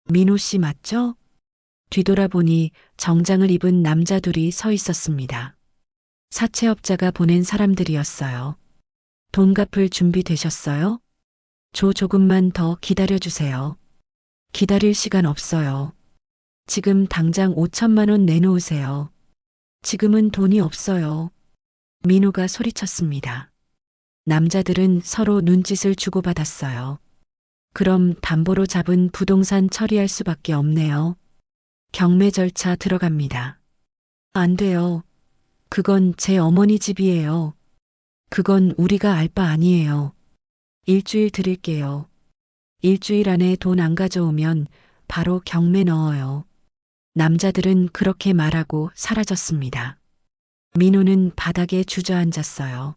민호 씨 맞죠? 뒤돌아보니 정장을 입은 남자 둘이 서 있었습니다. 사채업자가 보낸 사람들이었어요. 돈 갚을 준비 되셨어요? 조금만 더 기다려주세요. 기다릴 시간 없어요. 지금 당장 5천만 원 내놓으세요. 지금은 돈이 없어요. 민호가 소리쳤습니다. 남자들은 서로 눈짓을 주고받았어요. 그럼 담보로 잡은 부동산 처리할 수밖에 없네요. 경매 절차 들어갑니다. 안 돼요. 그건 제 어머니 집이에요. 그건 우리가 알 바 아니에요. 일주일 드릴게요. 일주일 안에 돈 안 가져오면 바로 경매 넣어요. 남자들은 그렇게 말하고 사라졌습니다. 민호는 바닥에 주저앉았어요.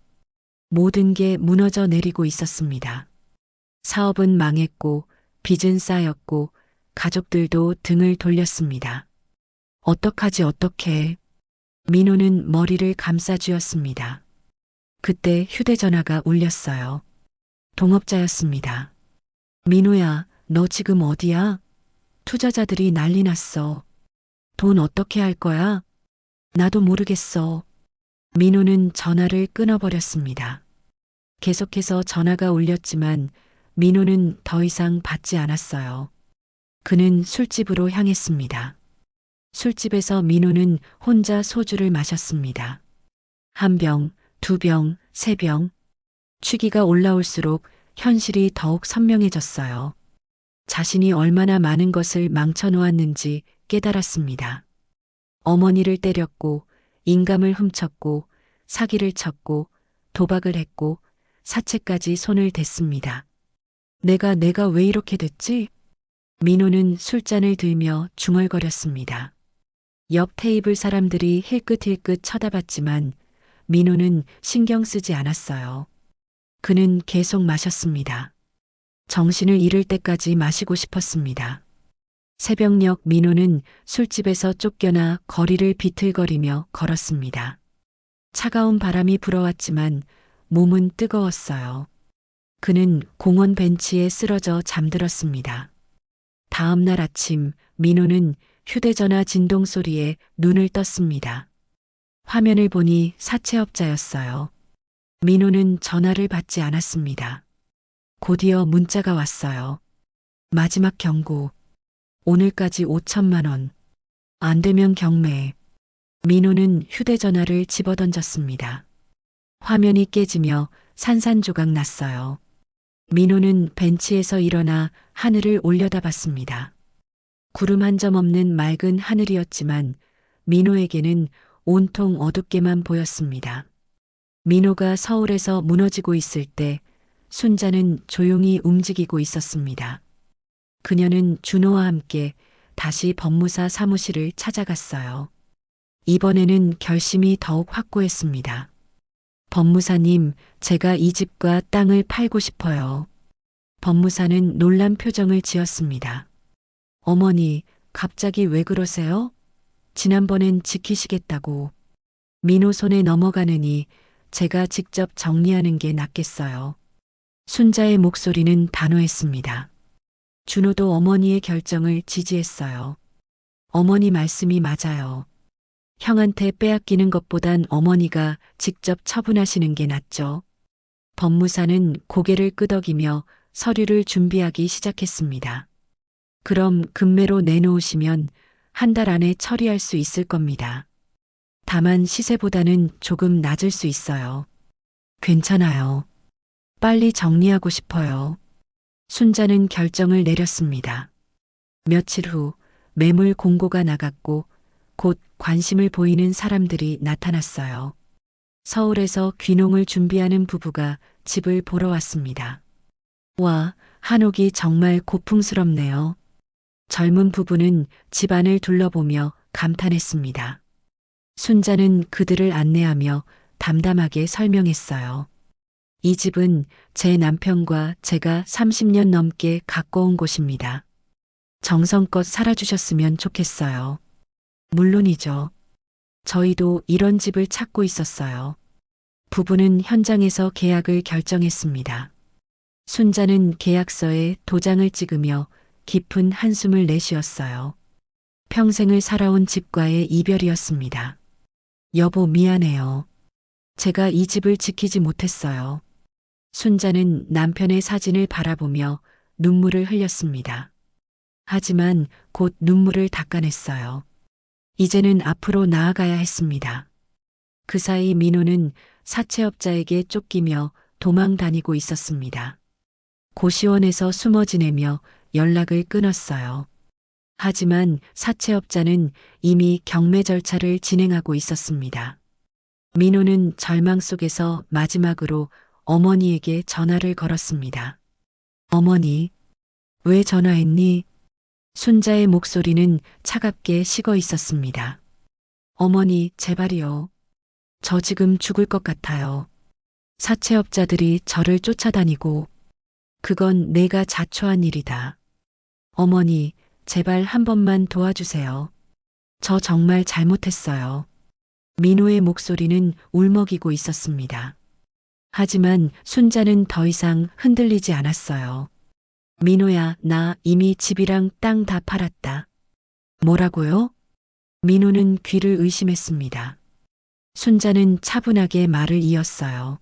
모든 게 무너져 내리고 있었습니다. 사업은 망했고 빚은 쌓였고 가족들도 등을 돌렸습니다. 어떡하지 어떡해. 민호는 머리를 감싸쥐었습니다. 그때 휴대전화가 울렸어요. 동업자였습니다. 민호야, 너 지금 어디야? 투자자들이 난리 났어. 돈 어떻게 할 거야? 나도 모르겠어. 민호는 전화를 끊어버렸습니다. 계속해서 전화가 울렸지만 민호는 더 이상 받지 않았어요. 그는 술집으로 향했습니다. 술집에서 민호는 혼자 소주를 마셨습니다. 한 병, 두 병, 세 병. 취기가 올라올수록 현실이 더욱 선명해졌어요. 자신이 얼마나 많은 것을 망쳐놓았는지 깨달았습니다. 어머니를 때렸고, 인감을 훔쳤고, 사기를 쳤고, 도박을 했고, 사채까지 손을 댔습니다. 내가 왜 이렇게 됐지? 민호는 술잔을 들며 중얼거렸습니다. 옆 테이블 사람들이 힐끗힐끗 쳐다봤지만 민호는 신경 쓰지 않았어요. 그는 계속 마셨습니다. 정신을 잃을 때까지 마시고 싶었습니다. 새벽녘 민호는 술집에서 쫓겨나 거리를 비틀거리며 걸었습니다. 차가운 바람이 불어왔지만 몸은 뜨거웠어요. 그는 공원 벤치에 쓰러져 잠들었습니다. 다음 날 아침 민호는 휴대전화 진동 소리에 눈을 떴습니다. 화면을 보니 사채업자였어요. 민호는 전화를 받지 않았습니다. 곧이어 문자가 왔어요. 마지막 경고. 오늘까지 5천만 원. 안 되면 경매. 민호는 휴대전화를 집어던졌습니다. 화면이 깨지며 산산조각 났어요. 민호는 벤치에서 일어나 하늘을 올려다봤습니다. 구름 한 점 없는 맑은 하늘이었지만 민호에게는 온통 어둡게만 보였습니다. 민호가 서울에서 무너지고 있을 때 순자는 조용히 움직이고 있었습니다. 그녀는 준호와 함께 다시 법무사 사무실을 찾아갔어요. 이번에는 결심이 더욱 확고했습니다. 법무사님, 제가 이 집과 땅을 팔고 싶어요. 법무사는 놀란 표정을 지었습니다. 어머니, 갑자기 왜 그러세요? 지난번엔 지키시겠다고. 민호 손에 넘어가느니 제가 직접 정리하는 게 낫겠어요. 순자의 목소리는 단호했습니다. 준호도 어머니의 결정을 지지했어요. 어머니 말씀이 맞아요. 형한테 빼앗기는 것보단 어머니가 직접 처분하시는 게 낫죠. 법무사는 고개를 끄덕이며 서류를 준비하기 시작했습니다. 그럼 금매로 내놓으시면 한 달 안에 처리할 수 있을 겁니다. 다만 시세보다는 조금 낮을 수 있어요. 괜찮아요. 빨리 정리하고 싶어요. 순자는 결정을 내렸습니다. 며칠 후 매물 공고가 나갔고 곧 관심을 보이는 사람들이 나타났어요. 서울에서 귀농을 준비하는 부부가 집을 보러 왔습니다. 와, 한옥이 정말 고풍스럽네요. 젊은 부부는 집안을 둘러보며 감탄했습니다. 순자는 그들을 안내하며 담담하게 설명했어요. 이 집은 제 남편과 제가 30년 넘게 가꿔온 곳입니다. 정성껏 살아주셨으면 좋겠어요. 물론이죠. 저희도 이런 집을 찾고 있었어요. 부부는 현장에서 계약을 결정했습니다. 순자는 계약서에 도장을 찍으며 깊은 한숨을 내쉬었어요. 평생을 살아온 집과의 이별이었습니다. 여보, 미안해요. 제가 이 집을 지키지 못했어요. 순자는 남편의 사진을 바라보며 눈물을 흘렸습니다. 하지만 곧 눈물을 닦아냈어요. 이제는 앞으로 나아가야 했습니다. 그 사이 민호는 사채업자에게 쫓기며 도망 다니고 있었습니다. 고시원에서 숨어 지내며 연락을 끊었어요. 하지만 사채업자는 이미 경매 절차를 진행하고 있었습니다. 민호는 절망 속에서 마지막으로 어머니에게 전화를 걸었습니다. 어머니, 왜 전화했니? 순자의 목소리는 차갑게 식어 있었습니다. 어머니, 제발이요. 저 지금 죽을 것 같아요. 사채업자들이 저를 쫓아다니고, 그건 내가 자초한 일이다. 어머니, 제발 한 번만 도와주세요. 저 정말 잘못했어요. 민호의 목소리는 울먹이고 있었습니다. 하지만 순자는 더 이상 흔들리지 않았어요. 민호야, 나 이미 집이랑 땅 다 팔았다. 뭐라고요? 민호는 귀를 의심했습니다. 순자는 차분하게 말을 이었어요.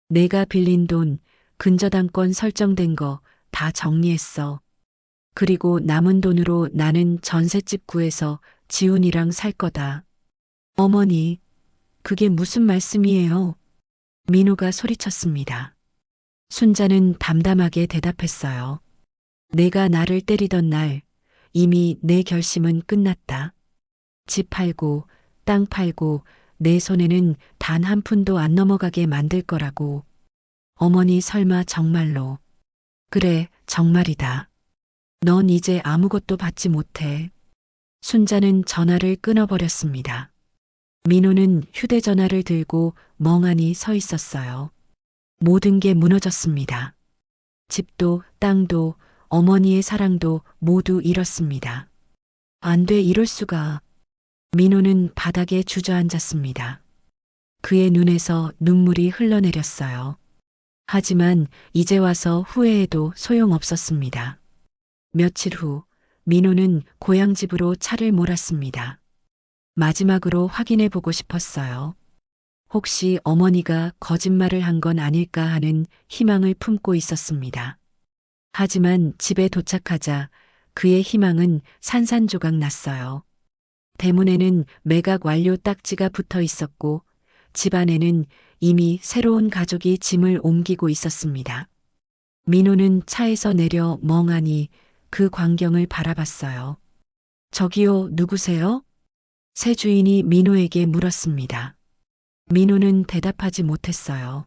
내가 빌린 돈, 근저당권 설정된 거 다 정리했어. 그리고 남은 돈으로 나는 전셋집 구해서 지훈이랑 살 거다. 어머니, 그게 무슨 말씀이에요? 민호가 소리쳤습니다. 순자는 담담하게 대답했어요. 내가 나를 때리던 날 이미 내 결심은 끝났다. 집 팔고 땅 팔고 내 손에는 단 한 푼도 안 넘어가게 만들 거라고. 어머니, 설마 정말로. 그래, 정말이다. 넌 이제 아무것도 받지 못해. 순자는 전화를 끊어버렸습니다. 민호는 휴대전화를 들고 멍하니 서 있었어요. 모든 게 무너졌습니다. 집도 땅도 어머니의 사랑도 모두 잃었습니다. 안 돼, 이럴 수가. 민호는 바닥에 주저앉았습니다. 그의 눈에서 눈물이 흘러내렸어요. 하지만 이제 와서 후회해도 소용없었습니다. 며칠 후 민호는 고향집으로 차를 몰았습니다. 마지막으로 확인해 보고 싶었어요. 혹시 어머니가 거짓말을 한 건 아닐까 하는 희망을 품고 있었습니다. 하지만 집에 도착하자 그의 희망은 산산조각 났어요. 대문에는 매각 완료 딱지가 붙어 있었고 집 안에는 이미 새로운 가족이 짐을 옮기고 있었습니다. 민호는 차에서 내려 멍하니 그 광경을 바라봤어요. 저기요, 누구세요? 새 주인이 민호에게 물었습니다. 민호는 대답하지 못했어요.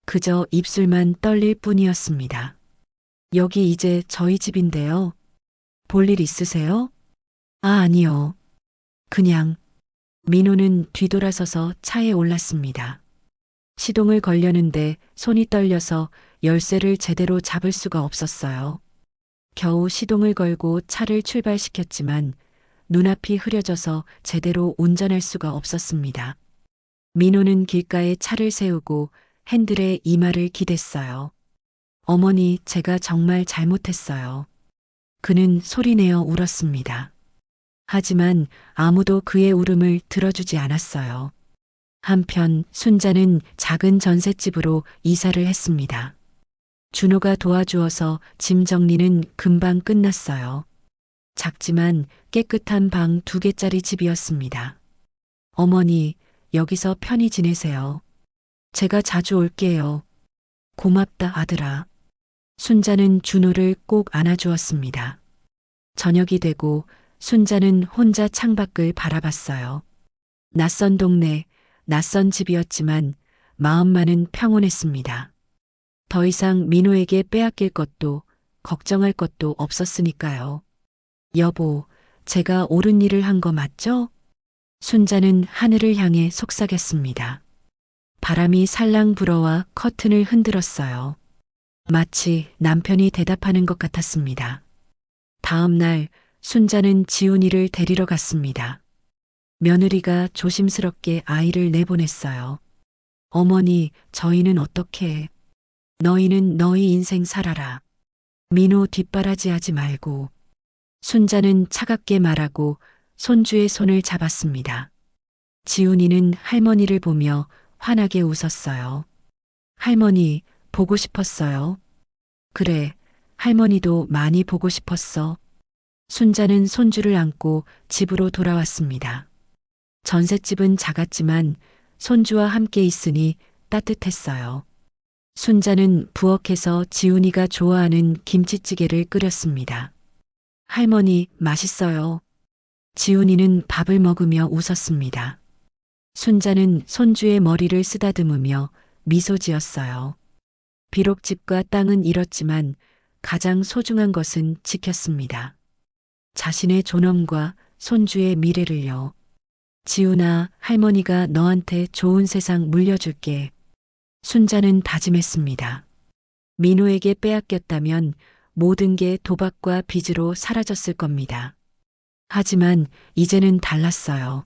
그저 입술만 떨릴 뿐이었습니다. 여기 이제 저희 집인데요. 볼 일 있으세요? 아, 아니요. 그냥. 민호는 뒤돌아서서 차에 올랐습니다. 시동을 걸려는데 손이 떨려서 열쇠를 제대로 잡을 수가 없었어요. 겨우 시동을 걸고 차를 출발시켰지만 눈앞이 흐려져서 제대로 운전할 수가 없었습니다. 민호는 길가에 차를 세우고 핸들에 이마를 기댔어요. 어머니, 제가 정말 잘못했어요. 그는 소리내어 울었습니다. 하지만 아무도 그의 울음을 들어주지 않았어요. 한편 순자는 작은 전셋집으로 이사를 했습니다. 준호가 도와주어서 짐 정리는 금방 끝났어요. 작지만 깨끗한 방 2개짜리 집이었습니다. 어머니, 여기서 편히 지내세요. 제가 자주 올게요. 고맙다, 아들아. 순자는 준호를 꼭 안아주었습니다. 저녁이 되고 순자는 혼자 창밖을 바라봤어요. 낯선 동네, 낯선 집이었지만 마음만은 평온했습니다. 더 이상 민호에게 빼앗길 것도 걱정할 것도 없었으니까요. 여보, 제가 옳은 일을 한 거 맞죠? 순자는 하늘을 향해 속삭였습니다. 바람이 살랑 불어와 커튼을 흔들었어요. 마치 남편이 대답하는 것 같았습니다. 다음 날 순자는 지훈이를 데리러 갔습니다. 며느리가 조심스럽게 아이를 내보냈어요. 어머니, 저희는 어떻게? 너희는 너희 인생 살아라. 민호 뒷바라지하지 말고. 순자는 차갑게 말하고 손주의 손을 잡았습니다. 지훈이는 할머니를 보며 환하게 웃었어요. 할머니, 보고 싶었어요. 그래, 할머니도 많이 보고 싶었어. 순자는 손주를 안고 집으로 돌아왔습니다. 전셋집은 작았지만 손주와 함께 있으니 따뜻했어요. 순자는 부엌에서 지훈이가 좋아하는 김치찌개를 끓였습니다. 할머니, 맛있어요. 지훈이는 밥을 먹으며 웃었습니다. 순자는 손주의 머리를 쓰다듬으며 미소 지었어요. 비록 집과 땅은 잃었지만 가장 소중한 것은 지켰습니다. 자신의 존엄과 손주의 미래를요. 지훈아, 할머니가 너한테 좋은 세상 물려줄게. 순자는 다짐했습니다. 민호에게 빼앗겼다면 모든 게 도박과 빚으로 사라졌을 겁니다. 하지만 이제는 달랐어요.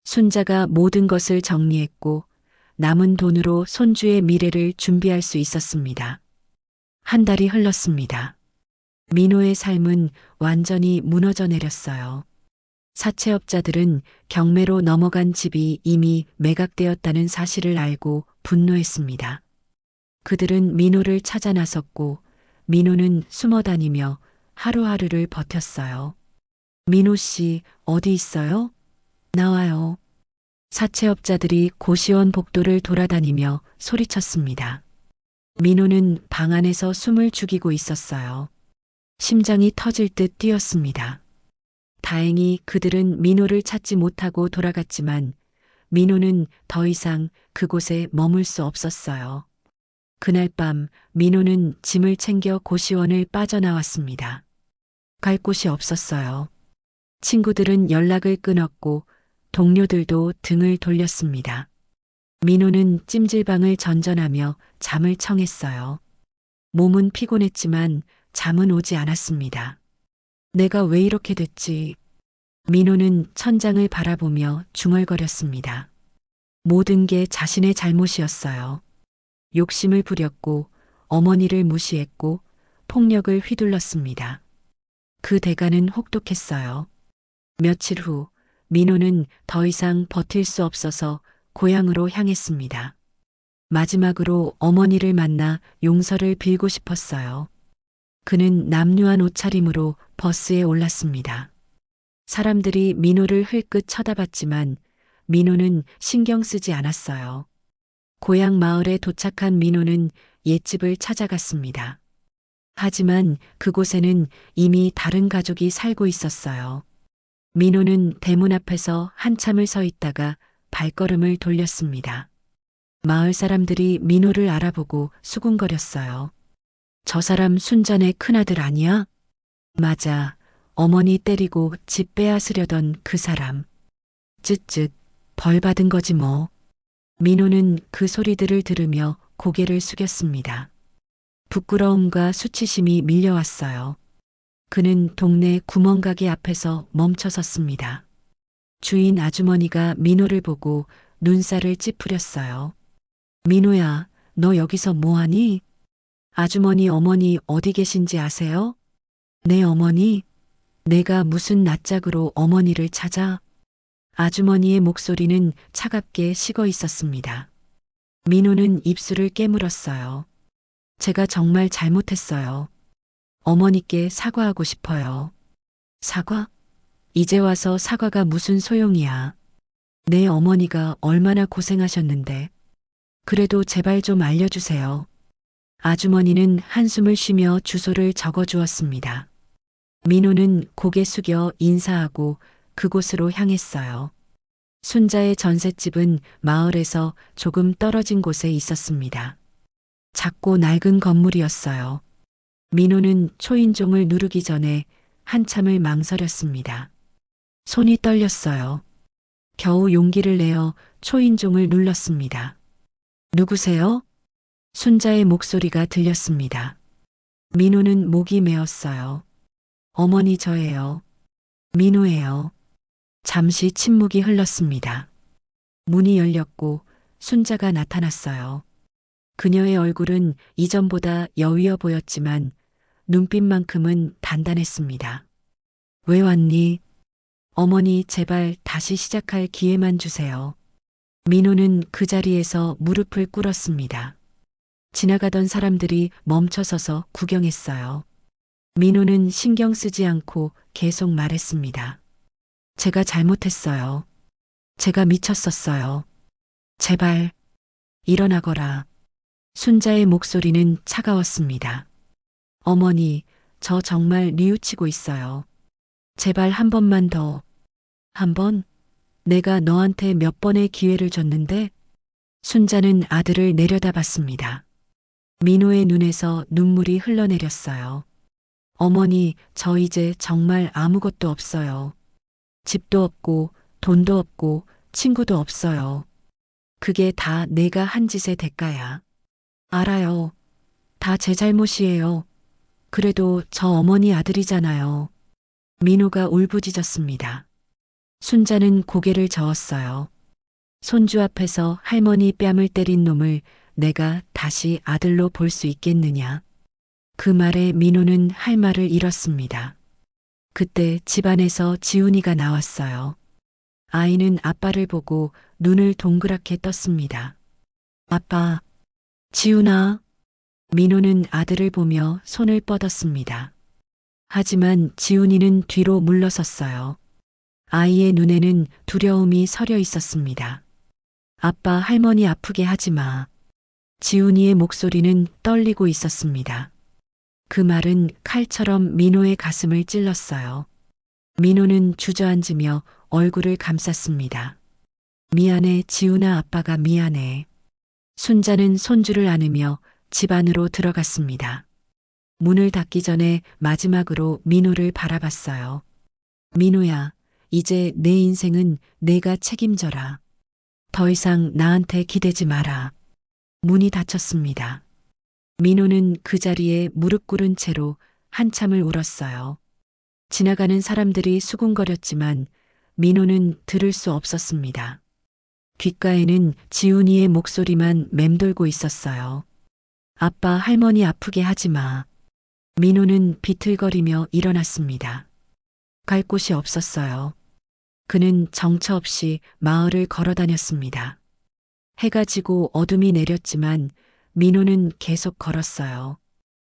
순자가 모든 것을 정리했고 남은 돈으로 손주의 미래를 준비할 수 있었습니다. 한 달이 흘렀습니다. 민호의 삶은 완전히 무너져 내렸어요. 사채업자들은 경매로 넘어간 집이 이미 매각되었다는 사실을 알고 분노했습니다. 그들은 민호를 찾아 나섰고 민호는 숨어 다니며 하루하루를 버텼어요. 민호 씨, 어디 있어요? 나와요. 사채업자들이 고시원 복도를 돌아다니며 소리쳤습니다. 민호는 방 안에서 숨을 죽이고 있었어요. 심장이 터질 듯 뛰었습니다. 다행히 그들은 민호를 찾지 못하고 돌아갔지만 민호는 더 이상 그곳에 머물 수 없었어요. 그날 밤 민호는 짐을 챙겨 고시원을 빠져나왔습니다. 갈 곳이 없었어요. 친구들은 연락을 끊었고 동료들도 등을 돌렸습니다. 민호는 찜질방을 전전하며 잠을 청했어요. 몸은 피곤했지만 잠은 오지 않았습니다. 내가 왜 이렇게 됐지? 민호는 천장을 바라보며 중얼거렸습니다. 모든 게 자신의 잘못이었어요. 욕심을 부렸고 어머니를 무시했고 폭력을 휘둘렀습니다. 그 대가는 혹독했어요. 며칠 후 민호는 더 이상 버틸 수 없어서 고향으로 향했습니다. 마지막으로 어머니를 만나 용서를 빌고 싶었어요. 그는 남루한 옷차림으로 버스에 올랐습니다. 사람들이 민호를 흘끗 쳐다봤지만 민호는 신경 쓰지 않았어요. 고향 마을에 도착한 민호는 옛집을 찾아갔습니다. 하지만 그곳에는 이미 다른 가족이 살고 있었어요. 민호는 대문 앞에서 한참을 서 있다가 발걸음을 돌렸습니다. 마을 사람들이 민호를 알아보고 수군거렸어요. 저 사람 순전의 큰아들 아니야? 맞아. 어머니 때리고 집 빼앗으려던 그 사람. 쯧쯧, 벌 받은 거지 뭐. 민호는 그 소리들을 들으며 고개를 숙였습니다. 부끄러움과 수치심이 밀려왔어요. 그는 동네 구멍가게 앞에서 멈춰 섰습니다. 주인 아주머니가 민호를 보고 눈살을 찌푸렸어요. 민호야, 너 여기서 뭐하니? 아주머니 어머니 어디 계신지 아세요? 네 어머니. 내가 무슨 낯짝으로 어머니를 찾아? 아주머니의 목소리는 차갑게 식어 있었습니다. 민호는 입술을 깨물었어요. 제가 정말 잘못했어요. 어머니께 사과하고 싶어요. 사과? 이제 와서 사과가 무슨 소용이야. 내 어머니가 얼마나 고생하셨는데. 그래도 제발 좀 알려주세요. 아주머니는 한숨을 쉬며 주소를 적어 주었습니다. 민호는 고개 숙여 인사하고 그곳으로 향했어요. 순자의 전셋집은 마을에서 조금 떨어진 곳에 있었습니다. 작고 낡은 건물이었어요. 민호는 초인종을 누르기 전에 한참을 망설였습니다. 손이 떨렸어요. 겨우 용기를 내어 초인종을 눌렀습니다. 누구세요? 순자의 목소리가 들렸습니다. 민호는 목이 메었어요. 어머니 저예요. 민호예요. 잠시 침묵이 흘렀습니다. 문이 열렸고 순자가 나타났어요. 그녀의 얼굴은 이전보다 여위어 보였지만 눈빛만큼은 단단했습니다. 왜 왔니? 어머니 제발 다시 시작할 기회만 주세요. 민호는 그 자리에서 무릎을 꿇었습니다. 지나가던 사람들이 멈춰서서 구경했어요. 민호는 신경 쓰지 않고 계속 말했습니다. 제가 잘못했어요. 제가 미쳤었어요. 제발 일어나거라. 순자의 목소리는 차가웠습니다. 어머니, 저 정말 뉘우치고 있어요. 제발 한 번만 더. 한 번? 내가 너한테 몇 번의 기회를 줬는데? 순자는 아들을 내려다봤습니다. 민호의 눈에서 눈물이 흘러내렸어요. 어머니, 저 이제 정말 아무것도 없어요. 집도 없고, 돈도 없고, 친구도 없어요. 그게 다 내가 한 짓의 대가야. 알아요. 다 제 잘못이에요. 그래도 저 어머니 아들이잖아요. 민호가 울부짖었습니다. 순자는 고개를 저었어요. 손주 앞에서 할머니 뺨을 때린 놈을 내가 다시 아들로 볼 수 있겠느냐. 그 말에 민호는 할 말을 잃었습니다. 그때 집안에서 지훈이가 나왔어요. 아이는 아빠를 보고 눈을 동그랗게 떴습니다. 아빠, 지훈아. 민호는 아들을 보며 손을 뻗었습니다. 하지만 지훈이는 뒤로 물러섰어요. 아이의 눈에는 두려움이 서려 있었습니다. 아빠 할머니 아프게 하지 마. 지훈이의 목소리는 떨리고 있었습니다. 그 말은 칼처럼 민호의 가슴을 찔렀어요. 민호는 주저앉으며 얼굴을 감쌌습니다. 미안해 지훈아 아빠가 미안해. 순자는 손주를 안으며 집 안으로 들어갔습니다. 문을 닫기 전에 마지막으로 민호를 바라봤어요. 민호야, 이제 내 인생은 내가 책임져라. 더 이상 나한테 기대지 마라. 문이 닫혔습니다. 민호는 그 자리에 무릎 꿇은 채로 한참을 울었어요. 지나가는 사람들이 수군거렸지만 민호는 들을 수 없었습니다. 귓가에는 지훈이의 목소리만 맴돌고 있었어요. 아빠 할머니 아프게 하지 마. 민호는 비틀거리며 일어났습니다. 갈 곳이 없었어요. 그는 정처 없이 마을을 걸어 다녔습니다. 해가 지고 어둠이 내렸지만 민호는 계속 걸었어요.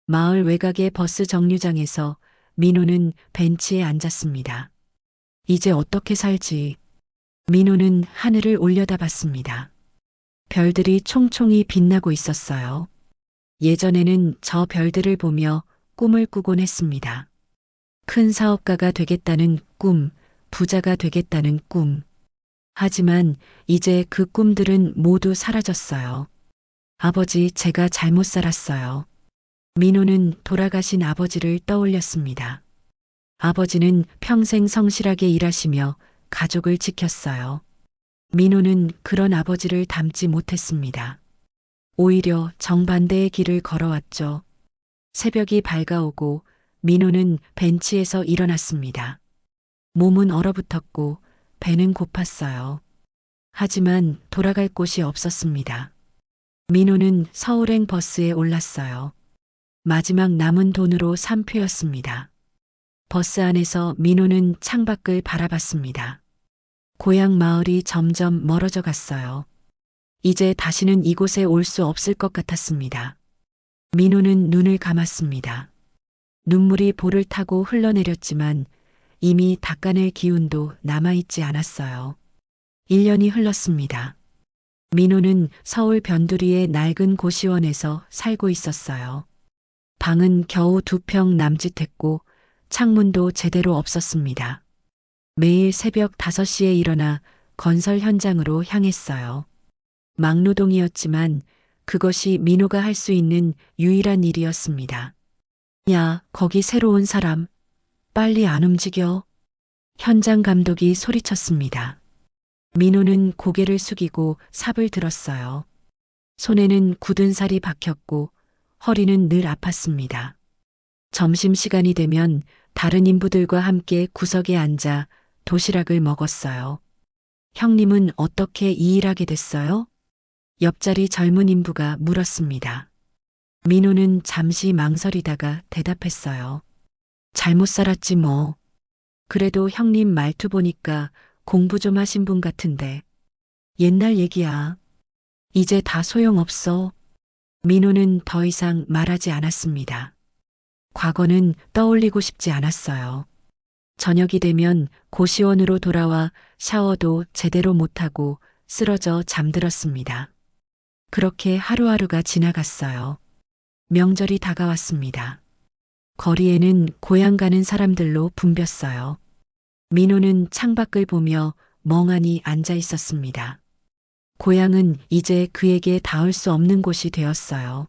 마을 외곽의 버스 정류장에서 민호는 벤치에 앉았습니다. 이제 어떻게 살지? 민호는 하늘을 올려다봤습니다. 별들이 총총히 빛나고 있었어요. 예전에는 저 별들을 보며 꿈을 꾸곤 했습니다. 큰 사업가가 되겠다는 꿈, 부자가 되겠다는 꿈. 하지만 이제 그 꿈들은 모두 사라졌어요. 아버지, 제가 잘못 살았어요. 민호는 돌아가신 아버지를 떠올렸습니다. 아버지는 평생 성실하게 일하시며 가족을 지켰어요. 민호는 그런 아버지를 닮지 못했습니다. 오히려 정반대의 길을 걸어왔죠. 새벽이 밝아오고 민호는 벤치에서 일어났습니다. 몸은 얼어붙었고 배는 고팠어요. 하지만 돌아갈 곳이 없었습니다. 민호는 서울행 버스에 올랐어요. 마지막 남은 돈으로 3표였습니다. 버스 안에서 민호는 창밖을 바라봤습니다. 고향 마을이 점점 멀어져 갔어요. 이제 다시는 이곳에 올 수 없을 것 같았습니다. 민호는 눈을 감았습니다. 눈물이 볼을 타고 흘러내렸지만 이미 닦아낼 기운도 남아있지 않았어요. 1년이 흘렀습니다. 민호는 서울 변두리의 낡은 고시원에서 살고 있었어요. 방은 겨우 2평 남짓했고 창문도 제대로 없었습니다. 매일 새벽 5시에 일어나 건설 현장으로 향했어요. 막노동이었지만 그것이 민호가 할 수 있는 유일한 일이었습니다. 야, 거기 새로 온 사람. 빨리 안 움직여. 현장 감독이 소리쳤습니다. 민호는 고개를 숙이고 삽을 들었어요. 손에는 굳은 살이 박혔고 허리는 늘 아팠습니다. 점심시간이 되면 다른 인부들과 함께 구석에 앉아 도시락을 먹었어요. 형님은 어떻게 이 일하게 됐어요? 옆자리 젊은 인부가 물었습니다. 민호는 잠시 망설이다가 대답했어요. 잘못 살았지 뭐. 그래도 형님 말투 보니까 공부 좀 하신 분 같은데. 옛날 얘기야. 이제 다 소용없어. 민호는 더 이상 말하지 않았습니다. 과거는 떠올리고 싶지 않았어요. 저녁이 되면 고시원으로 돌아와 샤워도 제대로 못하고 쓰러져 잠들었습니다. 그렇게 하루하루가 지나갔어요. 명절이 다가왔습니다. 거리에는 고향 가는 사람들로 붐볐어요. 민호는 창밖을 보며 멍하니 앉아 있었습니다. 고향은 이제 그에게 닿을 수 없는 곳이 되었어요.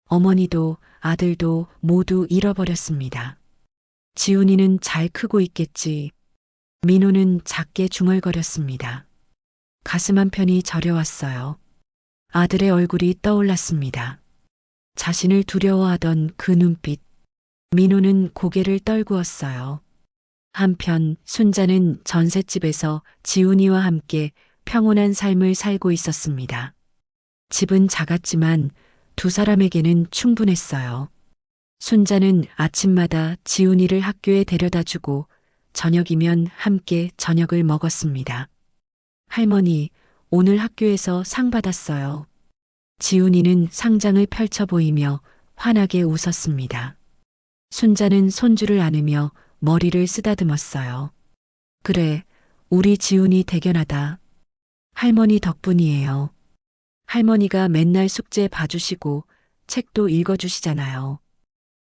어머니도 아들도 모두 잃어버렸습니다. 지훈이는 잘 크고 있겠지. 민호는 작게 중얼거렸습니다. 가슴 한편이 저려왔어요. 아들의 얼굴이 떠올랐습니다. 자신을 두려워하던 그 눈빛. 민호는 고개를 떨구었어요. 한편 순자는 전셋집에서 지훈이와 함께 평온한 삶을 살고 있었습니다. 집은 작았지만 두 사람에게는 충분했어요. 순자는 아침마다 지훈이를 학교에 데려다 주고 저녁이면 함께 저녁을 먹었습니다. 할머니, 오늘 학교에서 상 받았어요. 지훈이는 상장을 펼쳐 보이며 환하게 웃었습니다. 순자는 손주를 안으며 머리를 쓰다듬었어요. 그래, 우리 지훈이 대견하다. 할머니 덕분이에요. 할머니가 맨날 숙제 봐주시고 책도 읽어주시잖아요.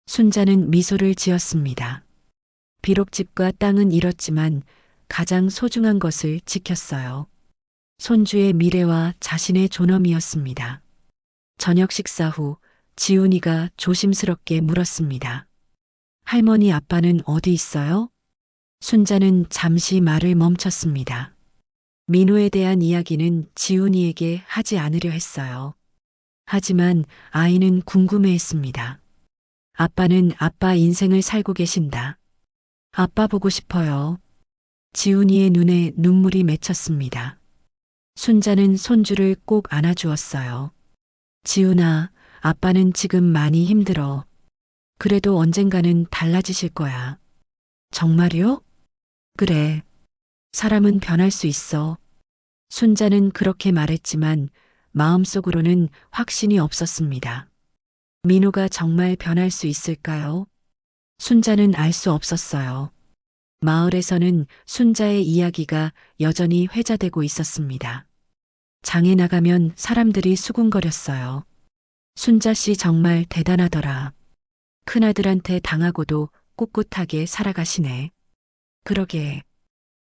순자는 미소를 지었습니다. 비록 집과 땅은 잃었지만 가장 소중한 것을 지켰어요. 손주의 미래와 자신의 존엄이었습니다. 저녁 식사 후 지훈이가 조심스럽게 물었습니다. 할머니 아빠는 어디 있어요? 순자는 잠시 말을 멈췄습니다. 민호에 대한 이야기는 지훈이에게 하지 않으려 했어요. 하지만 아이는 궁금해했습니다. 아빠는 아빠 인생을 살고 계신다. 아빠 보고 싶어요. 지훈이의 눈에 눈물이 맺혔습니다. 순자는 손주를 꼭 안아주었어요. 지훈아, 아빠는 지금 많이 힘들어. 그래도 언젠가는 달라지실 거야. 정말요? 그래. 사람은 변할 수 있어. 순자는 그렇게 말했지만 마음속으로는 확신이 없었습니다. 민호가 정말 변할 수 있을까요? 순자는 알 수 없었어요. 마을에서는 순자의 이야기가 여전히 회자되고 있었습니다. 장에 나가면 사람들이 수군거렸어요. 순자 씨 정말 대단하더라. 큰아들한테 당하고도 꿋꿋하게 살아가시네. 그러게.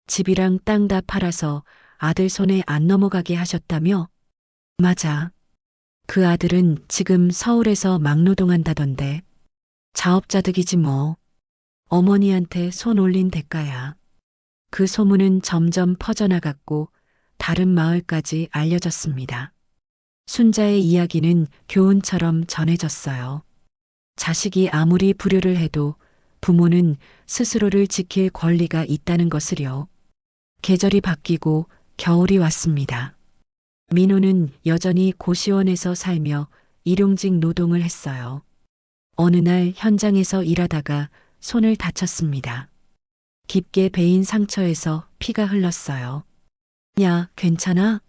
집이랑 땅 다 팔아서 아들 손에 안 넘어가게 하셨다며? 맞아. 그 아들은 지금 서울에서 막노동한다던데. 자업자득이지 뭐. 어머니한테 손 올린 대가야. 그 소문은 점점 퍼져나갔고 다른 마을까지 알려졌습니다. 순자의 이야기는 교훈처럼 전해졌어요. 자식이 아무리 불효를 해도 부모는 스스로를 지킬 권리가 있다는 것을요. 계절이 바뀌고 겨울이 왔습니다. 민호는 여전히 고시원에서 살며 일용직 노동을 했어요. 어느 날 현장에서 일하다가 손을 다쳤습니다. 깊게 베인 상처에서 피가 흘렀어요. 야, 괜찮아?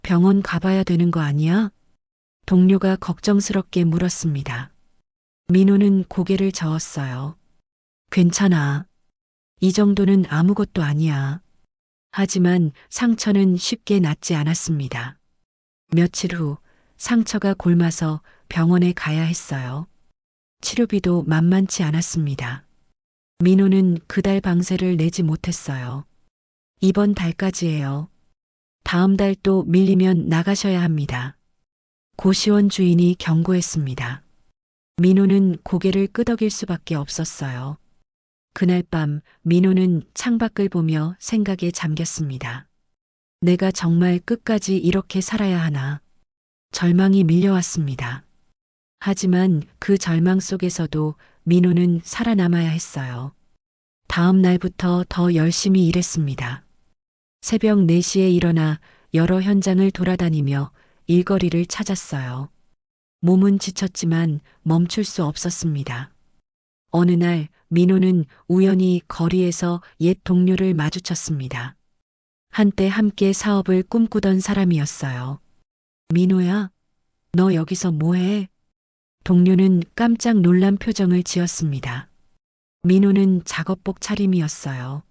병원 가봐야 되는 거 아니야? 동료가 걱정스럽게 물었습니다. 민호는 고개를 저었어요. 괜찮아. 이 정도는 아무것도 아니야. 하지만 상처는 쉽게 낫지 않았습니다. 며칠 후 상처가 골마서 병원에 가야 했어요. 치료비도 만만치 않았습니다. 민호는 그달 방세를 내지 못했어요. 이번 달까지예요. 다음 달 또 밀리면 나가셔야 합니다. 고시원 주인이 경고했습니다. 민호는 고개를 끄덕일 수밖에 없었어요. 그날 밤 민호는 창밖을 보며 생각에 잠겼습니다. 내가 정말 끝까지 이렇게 살아야 하나. 절망이 밀려왔습니다. 하지만 그 절망 속에서도 민호는 살아남아야 했어요. 다음 날부터 더 열심히 일했습니다. 새벽 4시에 일어나 여러 현장을 돌아다니며 일거리를 찾았어요. 몸은 지쳤지만 멈출 수 없었습니다. 어느 날 민호는 우연히 거리에서 옛 동료를 마주쳤습니다. 한때 함께 사업을 꿈꾸던 사람이었어요. 민호야, 너 여기서 뭐해? 동료는 깜짝 놀란 표정을 지었습니다. 민호는 작업복 차림이었어요.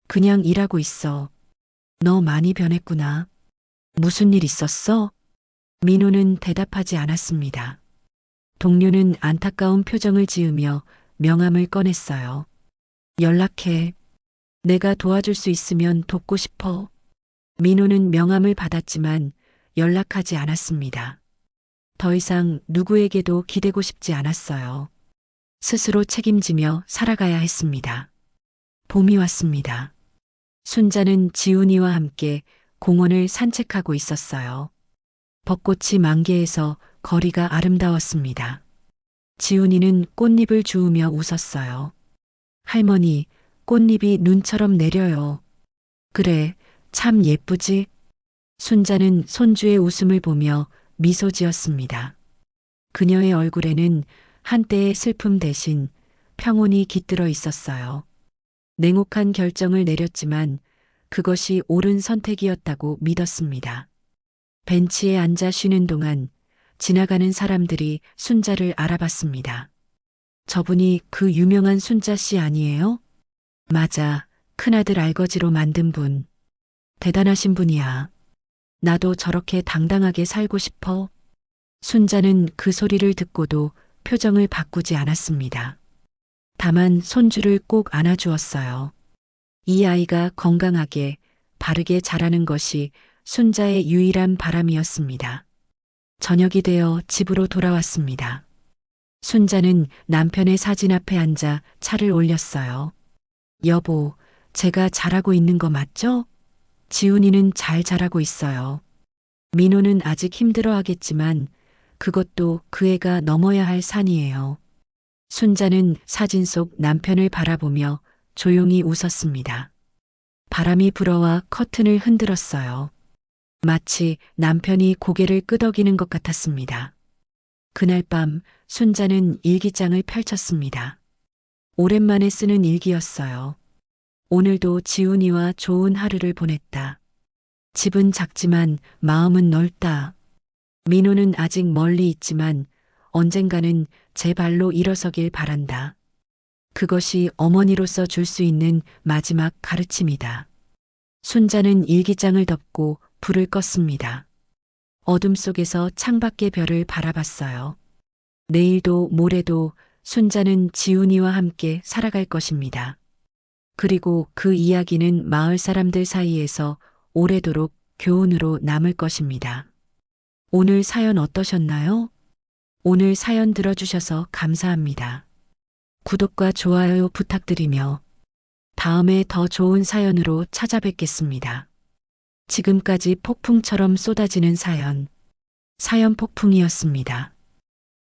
그냥 일하고 있어. 너 많이 변했구나. 무슨 일 있었어? 민호는 대답하지 않았습니다. 동료는 안타까운 표정을 지으며 명함을 꺼냈어요. 연락해. 내가 도와줄 수 있으면 돕고 싶어. 민호는 명함을 받았지만 연락하지 않았습니다. 더 이상 누구에게도 기대고 싶지 않았어요. 스스로 책임지며 살아가야 했습니다. 봄이 왔습니다. 순자는 지훈이와 함께 공원을 산책하고 있었어요. 벚꽃이 만개해서 거리가 아름다웠습니다. 지훈이는 꽃잎을 주우며 웃었어요. 할머니, 꽃잎이 눈처럼 내려요. 그래, 참 예쁘지? 순자는 손주의 웃음을 보며 미소 지었습니다. 그녀의 얼굴에는 한때의 슬픔 대신 평온이 깃들어 있었어요. 냉혹한 결정을 내렸지만 그것이 옳은 선택이었다고 믿었습니다. 벤치에 앉아 쉬는 동안 지나가는 사람들이 순자를 알아봤습니다. 저분이 그 유명한 순자 씨 아니에요? 맞아, 큰아들 알거지로 만든 분. 대단하신 분이야. 나도 저렇게 당당하게 살고 싶어. 순자는 그 소리를 듣고도 표정을 바꾸지 않았습니다. 다만 손주를 꼭 안아주었어요. 이 아이가 건강하게 바르게 자라는 것이 순자의 유일한 바람이었습니다. 저녁이 되어 집으로 돌아왔습니다. 순자는 남편의 사진 앞에 앉아 차를 올렸어요. 여보, 제가 잘하고 있는 거 맞죠? 지훈이는 잘 자라고 있어요. 민호는 아직 힘들어 하겠지만 그것도 그 애가 넘어야 할 산이에요. 순자는 사진 속 남편을 바라보며 조용히 웃었습니다. 바람이 불어와 커튼을 흔들었어요. 마치 남편이 고개를 끄덕이는 것 같았습니다. 그날 밤 순자는 일기장을 펼쳤습니다. 오랜만에 쓰는 일기였어요. 오늘도 지훈이와 좋은 하루를 보냈다. 집은 작지만 마음은 넓다. 민호는 아직 멀리 있지만 언젠가는 제 발로 일어서길 바란다. 그것이 어머니로서 줄 수 있는 마지막 가르침이다. 순자는 일기장을 덮고 불을 껐습니다. 어둠 속에서 창밖의 별을 바라봤어요. 내일도 모레도 순자는 지훈이와 함께 살아갈 것입니다. 그리고 그 이야기는 마을 사람들 사이에서 오래도록 교훈으로 남을 것입니다. 오늘 사연 어떠셨나요? 오늘 사연 들어주셔서 감사합니다. 구독과 좋아요 부탁드리며 다음에 더 좋은 사연으로 찾아뵙겠습니다. 지금까지 폭풍처럼 쏟아지는 사연 폭풍이었습니다.